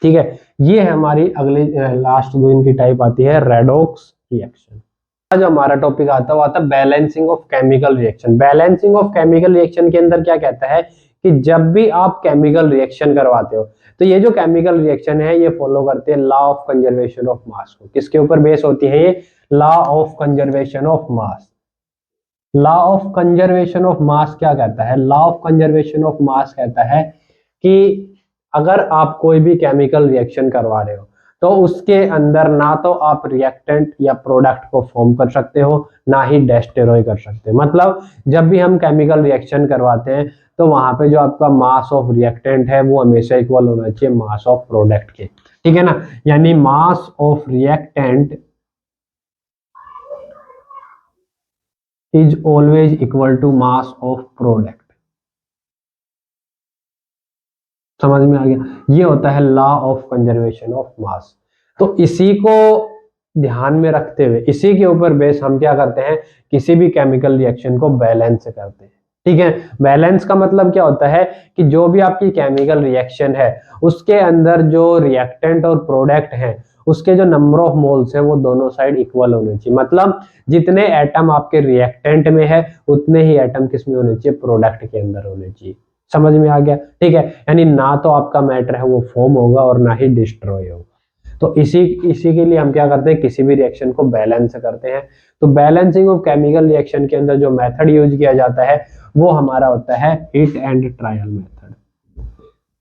ठीक है। ये है हमारी अगली लास्ट जो इनकी टाइप आती है, रेडॉक्स रिएक्शन। आज हमारा टॉपिक आता हुआ था balancing of chemical reaction. Balancing of chemical reaction के अंदर क्या कहता है कि जब भी आप केमिकल रिएक्शन करवाते हो तो ये जो केमिकल रिएक्शन है ये फॉलो करते हैं लॉ ऑफ कंजर्वेशन ऑफ मास को। किसके ऊपर बेस होती है ये, law of conservation of mass. Law of conservation of मास क्या कहता है? लॉ ऑफ कंजर्वेशन ऑफ मास कहता है कि अगर आप कोई भी केमिकल रिएक्शन करवा रहे हो तो उसके अंदर ना तो आप रिएक्टेंट या प्रोडक्ट को फॉर्म कर सकते हो, ना ही डिस्ट्रॉय कर सकते हो। मतलब जब भी हम केमिकल रिएक्शन करवाते हैं तो वहां पे जो आपका मास ऑफ रिएक्टेंट है वो हमेशा इक्वल होना चाहिए मास ऑफ प्रोडक्ट के, ठीक है ना। यानी mass of reactant is always equal to mass of product. समझ में आ गया? ये होता है law of conservation of mass. तो इसी को ध्यान में रखते हुए, इसी के ऊपर बेस हम क्या करते हैं, किसी भी केमिकल रिएक्शन को बैलेंस करते हैं, ठीक है। बैलेंस का मतलब क्या होता है कि जो भी आपकी केमिकल रिएक्शन है उसके अंदर जो रिएक्टेंट और प्रोडक्ट है उसके जो नंबर ऑफ मोल्स है वो दोनों साइड इक्वल होने चाहिए। मतलब जितने एटम आपके रिएक्टेंट में है उतने ही एटम किस में होने चाहिए, प्रोडक्ट के अंदर होने चाहिए। समझ में आ गया? ठीक है, यानी ना तो आपका मैटर है वो फॉर्म होगा और ना ही डिस्ट्रॉय होगा। तो इसी इसी के लिए हम क्या करते हैं, किसी भी रिएक्शन को बैलेंस करते हैं। तो बैलेंसिंग ऑफ केमिकल रिएक्शन के अंदर जो मेथड यूज किया जाता है वो हमारा होता है hit and trial method.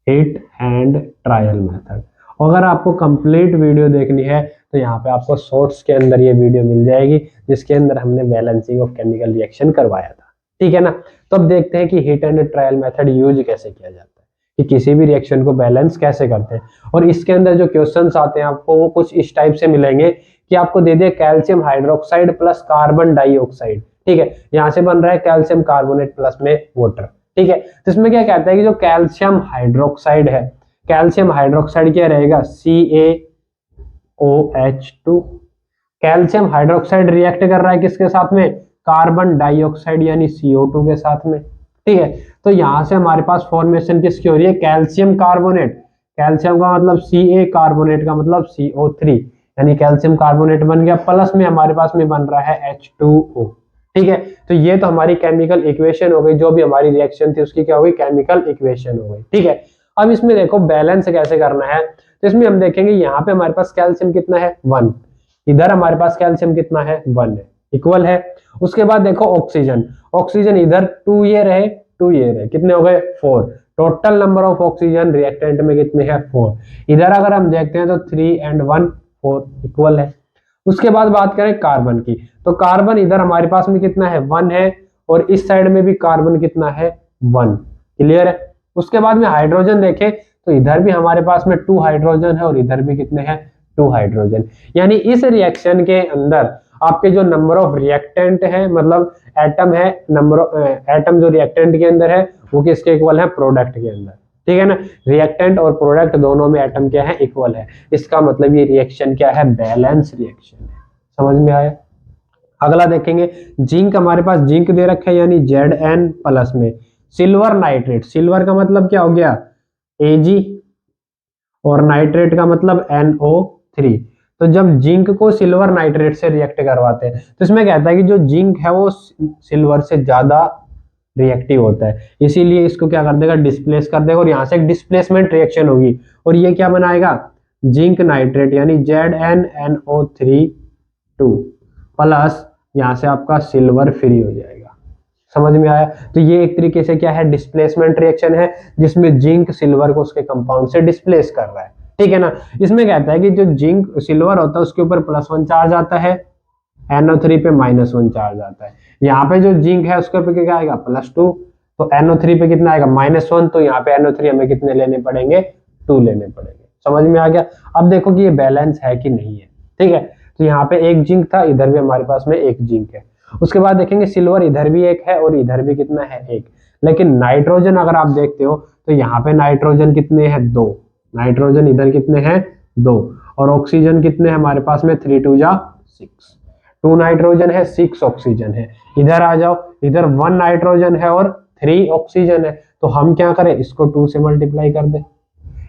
Hit and trial method. अगर आपको कंप्लीट वीडियो देखनी है तो यहाँ पे आपको शॉर्ट्स के अंदर ये वीडियो मिल जाएगी जिसके अंदर हमने बैलेंसिंग ऑफ केमिकल रिएक्शन करवाया था, ठीक है ना। तो अब देखते हैं कि hit and trial method use कैसे किया जाता है, कि किसी भी रिएक्शन को बैलेंस कैसे करते हैं। और इसके अंदर जो क्वेश्चंस आते हैं आपको वो कुछ इस टाइप से मिलेंगे कि आपको दे दे calcium hydroxide plus carbon dioxide, ठीक है। यहाँ से बन रहा है कैल्शियम कार्बोनेट प्लस में वाटर, ठीक है। तो इसमें क्या कहता है कि जो कैल्शियम हाइड्रोक्साइड है, कैल्शियम हाइड्रोक्साइड क्या रहेगा, CaOH2। कैल्शियम हाइड्रोक्साइड रिएक्ट कर रहा है किसके साथ में, कार्बन डाइऑक्साइड यानी CO2 के साथ में, ठीक है। तो यहां से हमारे पास फॉर्मेशन किसकी हो रही है, कैल्शियम कार्बोनेट। कैल्शियम का मतलब Ca, कार्बोनेट का मतलब CO3, यानी कैल्शियम कार्बोनेट बन गया, प्लस में हमारे पास में बन रहा है H2O, ठीक है। तो ये तो हमारी केमिकल इक्वेशन हो गई, जो भी हमारी रिएक्शन थी उसकी क्या हो गई, केमिकल इक्वेशन हो गई, ठीक है। अब इसमें देखो बैलेंस कैसे करना है। तो इसमें हम देखेंगे यहाँ पे हमारे पास कैल्शियम कितना है 1, इधर हमारे पास कैल्शियम कितना है 1 है, इक्वल है। उसके बाद देखो ऑक्सीजन, ऑक्सीजन इधर 2 ये रहे 2 ये रहे, कितने हो गए 4। Total number of oxygen reactant में कितने हैं 4। इधर अगर हम देखते हैं तो 3 and 1 4 इक्वल है। उसके बाद बात करें कार्बन की, तो कार्बन इधर हमारे पास में कितना है 1 है और इस साइड में भी कार्बन कितना है 1, क्लियर है। उसके बाद में हाइड्रोजन देखें तो इधर भी हमारे पास में 2 हाइड्रोजन है और इधर भी कितने हैं 2 हाइड्रोजन। यानी इस रिएक्शन के अंदर आपके जो नंबर ऑफ रिएक्टेंट है, मतलब एटम है, नंबर एटम जो रिएक्टेंट के अंदर है वो किसके इक्वल है, प्रोडक्ट के अंदर, ठीक है ना। रिएक्टेंट और प्रोडक्ट दोनों में एटम क्या है, इक्वल है। इसका मतलब ये रिएक्शन क्या है, बैलेंस रिएक्शन है। समझ में आया? अगला देखेंगे जिंक, हमारे पास जिंक दे रखा है यानी Zn प्लस में सिल्वर नाइट्रेट। सिल्वर का मतलब क्या हो गया Ag और नाइट्रेट का मतलब NO3। तो जब जिंक को सिल्वर नाइट्रेट से रिएक्ट करवाते हैं तो इसमें कहता है कि जो जिंक है वो सिल्वर से ज्यादा रिएक्टिव होता है, इसीलिए इसको क्या कर देगा, डिस्प्लेस कर देगा और यहाँ से एक डिस्प्लेसमेंट रिएक्शन होगी और ये क्या बनाएगा, जिंक नाइट्रेट यानी ZnNO3 प्लस यहाँ से आपका सिल्वर फ्री हो जाएगा। समझ में आया? तो ये एक तरीके से क्या है, डिस्प्लेसमेंट रिएक्शन है जिसमें जिंक सिल्वर को उसके कंपाउंड से डिस्प्लेस कर रहा है, ठीक है ना। इसमें कहता है कि जो जिंक सिल्वर होता है उसके ऊपर +1 चार्ज आता है, NO3 पे -1 चार्ज आता है। यहाँ पे जो जिंक है उसके ऊपर क्या आएगा +2, तो NO3 पे कितना आएगा -1, तो यहाँ पे NO3 हमें कितने लेने पड़ेंगे 2 लेने पड़ेंगे। समझ में आ गया? अब देखो कि ये बैलेंस है कि नहीं है, ठीक है। तो यहाँ पे एक जिंक था, इधर भी हमारे पास में एक जिंक है। उसके बाद देखेंगे सिल्वर इधर भी एक है और इधर भी कितना है एक, लेकिन नाइट्रोजन अगर आप देखते हो तो यहाँ पे नाइट्रोजन कितने हैं 2, नाइट्रोजन इधर कितने हैं 2 और ऑक्सीजन कितने हैं हमारे पास में 3 2 जा 6, 2 नाइट्रोजन है 6 ऑक्सीजन है। इधर आ जाओ, इधर 1 नाइट्रोजन है और 3 ऑक्सीजन है, तो हम क्या करें, इसको 2 से मल्टीप्लाई कर दे।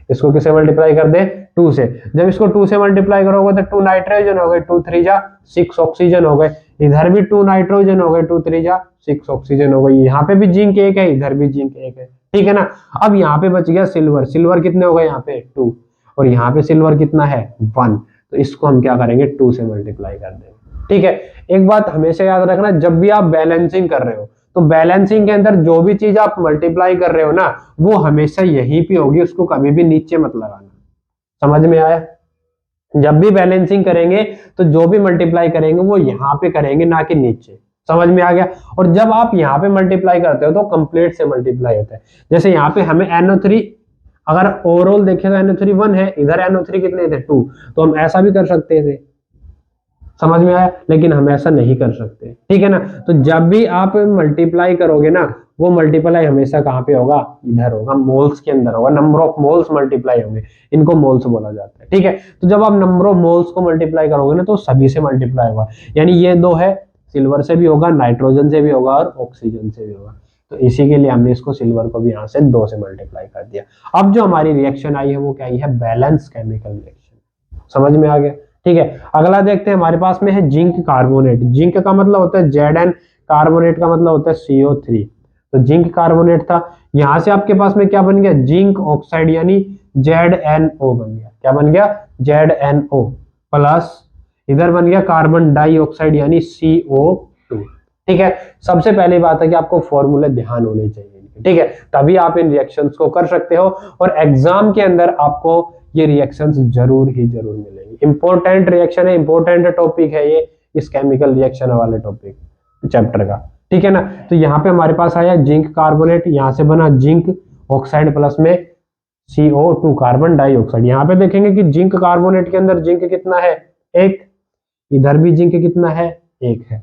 इसको किससे मल्टीप्लाई कर दे 2 से। जब इसको 2 से मल्टीप्लाई करोगे तो 2 नाइट्रोजन हो गए, 2 3 जा 6 ऑक्सीजन हो गए। इधर भी 2 नाइट्रोजन हो गए, 2 3 जा 6 ऑक्सीजन हो गई। यहाँ पे भी जिंक एक है, इधर भी जिंक एक है, ठीक है ना। अब यहाँ पे बच गया सिल्वर, सिल्वर कितने हो गए यहाँ पे 2 और यहाँ पे सिल्वर कितना है 1, तो इसको हम क्या करेंगे 2 से मल्टीप्लाई कर देंगे। ठीक है। एक बात हमेशा याद रखना, जब भी आप बैलेंसिंग कर रहे हो तो बैलेंसिंग के अंदर जो भी चीज आप मल्टीप्लाई कर रहे हो ना, वो हमेशा यहीं पे होगी, उसको कभी भी नीचे मत लगाना। समझ में आया? जब भी बैलेंसिंग करेंगे तो जो भी मल्टीप्लाई करेंगे वो यहाँ पे करेंगे, ना कि नीचे। समझ में आ गया? और जब आप यहाँ पे मल्टीप्लाई करते हो तो कंप्लीट से मल्टीप्लाई होता है। जैसे यहाँ पे हमें NO3, अगर ओवरऑल देखें तो NO3 1 है, इधर NO3 कितने थे 2, तो हम ऐसा भी कर सकते थे। समझ में आया? लेकिन हम ऐसा नहीं कर सकते, ठीक है ना। तो जब भी आप मल्टीप्लाई करोगे ना, वो मल्टीप्लाई हमेशा कहाँ पे होगा? इधर होगा, मोल्स के अंदर होगा। नंबर ऑफ मोल्स मल्टीप्लाई होंगे, इनको मोल्स बोला जाता है, ठीक है। तो जब आप नंबर ऑफ मोल्स को मल्टीप्लाई करोगे ना, तो सभी से मल्टीप्लाई होगा। यानी ये दो है, सिल्वर से भी होगा, नाइट्रोजन से भी होगा और ऑक्सीजन से भी होगा। तो इसी के लिए हमने इसको सिल्वर को भी यहाँ से 2 से मल्टीप्लाई कर दिया। अब जो हमारी रिएक्शन आई है वो क्या आई है? Balance chemical reaction. समझ में आ गया? ठीक है। अगला देखते हैं, हमारे पास में है जिंक कार्बोनेट। जिंक का मतलब होता है Zn, कार्बोनेट का मतलब होता है CO3। तो जिंक कार्बोनेट था, यहां से आपके पास में क्या बन गया? जिंक ऑक्साइड यानी ZnO बन गया। क्या बन गया? ZnO प्लस इधर बन गया कार्बन डाइऑक्साइड यानी CO2। ठीक है। सबसे पहली बात है कि आपको फॉर्मूले ध्यान होने चाहिए, ठीक है, तभी आप इन रिएक्शंस को कर सकते हो। और एग्जाम के अंदर आपको ये रिएक्शंस जरूर ही जरूर मिलेंगे। इंपॉर्टेंट रिएक्शन है, इंपॉर्टेंट टॉपिक है ये, इस केमिकल रिएक्शन वाले टॉपिक चैप्टर का, ठीक है ना। तो यहाँ पे हमारे पास आया जिंक कार्बोनेट, यहाँ से बना जिंक ऑक्साइड प्लस में CO2 कार्बन डाइऑक्साइड। यहाँ पे देखेंगे कि जिंक कार्बोनेट के अंदर जिंक कितना है? 1। इधर भी जिंक कितना है? 1 है।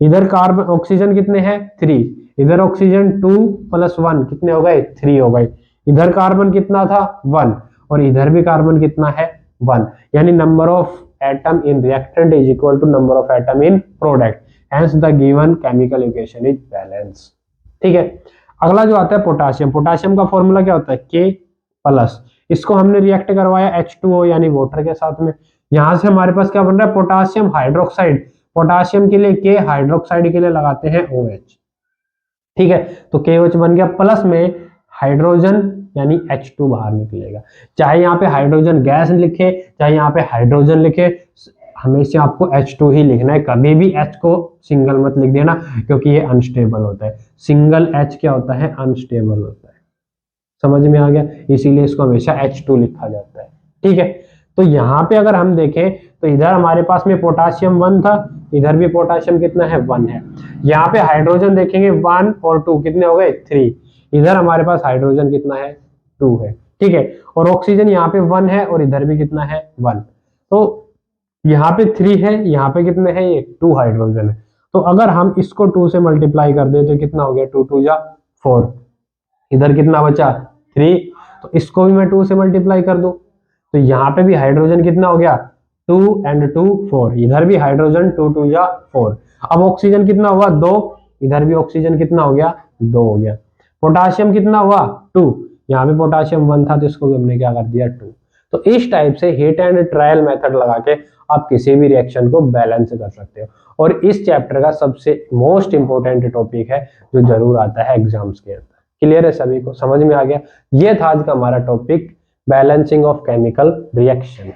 इधर कार्बन ऑक्सीजन कितने हैं? 3। इधर ऑक्सीजन 2 प्लस 1 कितने हो गए? 3 हो गए। इधर कार्बन कितना था? 1। और इधर भी कार्बन कितना है? 1। यानी number of atom in reactant is equal to number of atom in product, hence the given chemical equation is balance. ठीक है। अगला जो आता है पोटाशियम। पोटाशियम का फॉर्मूला क्या होता है? K प्लस, इसको हमने रिएक्ट करवाया H2O यानी वाटर के साथ में। यहां से हमारे पास क्या बन रहा है? Potassium hydroxide. पोटाशियम के लिए K, हाइड्रोक्साइड के लिए लगाते हैं OH। ठीक है। तो KOH बन गया, प्लस में हाइड्रोजन यानी H2 बाहर निकलेगा। चाहे यहाँ पे हाइड्रोजन गैस लिखे, चाहे यहाँ पे हाइड्रोजन लिखे, हमेशा आपको H2 ही लिखना है। कभी भी H को सिंगल मत लिख देना, क्योंकि ये अनस्टेबल होता है। सिंगल H क्या होता है? अनस्टेबल होता है। समझ में आ गया? इसीलिए इसको हमेशा H2 लिखा जाता है, ठीक है। तो यहाँ पे अगर हम देखें तो इधर हमारे पास में पोटाशियम 1 था, इधर भी पोटाशियम कितना है? 1 है। यहाँ पे हाइड्रोजन देखेंगे 1 और 2 कितने हो गए? 3। इधर हमारे पास हाइड्रोजन कितना है? 2 है, ठीक है। और ऑक्सीजन यहाँ पे 1 है और इधर भी कितना है? 1। तो यहाँ पे 3 है, यहाँ पे कितने हैं? ये 2 हाइड्रोजन है। तो अगर हम इसको 2 से मल्टीप्लाई कर दे तो कितना हो गया? 2 2 जा 4। इधर कितना बचा? 3। तो इसको भी मैं 2 से मल्टीप्लाई कर दूं तो यहाँ पे भी हाइड्रोजन कितना हो गया? 2 and 2 4। इधर भी हाइड्रोजन 2 2 जा 4। अब ऑक्सीजन कितना हुआ? 2। इधर भी ऑक्सीजन कितना हो गया? 2 हो गया। पोटाशियम कितना हुआ? 2। यहाँ पे पोटाशियम 1 था तो इसको भी हमने क्या कर दिया? 2। तो इस टाइप से हिट एंड ट्रायल मेथड लगा के आप किसी भी रिएक्शन को बैलेंस कर सकते हो। और इस चैप्टर का सबसे मोस्ट इंपोर्टेंट टॉपिक है जो जरूर आता है एग्जाम्स के अंदर। क्लियर है सभी को? समझ में आ गया? ये था आज का हमारा topic, balancing of chemical reaction.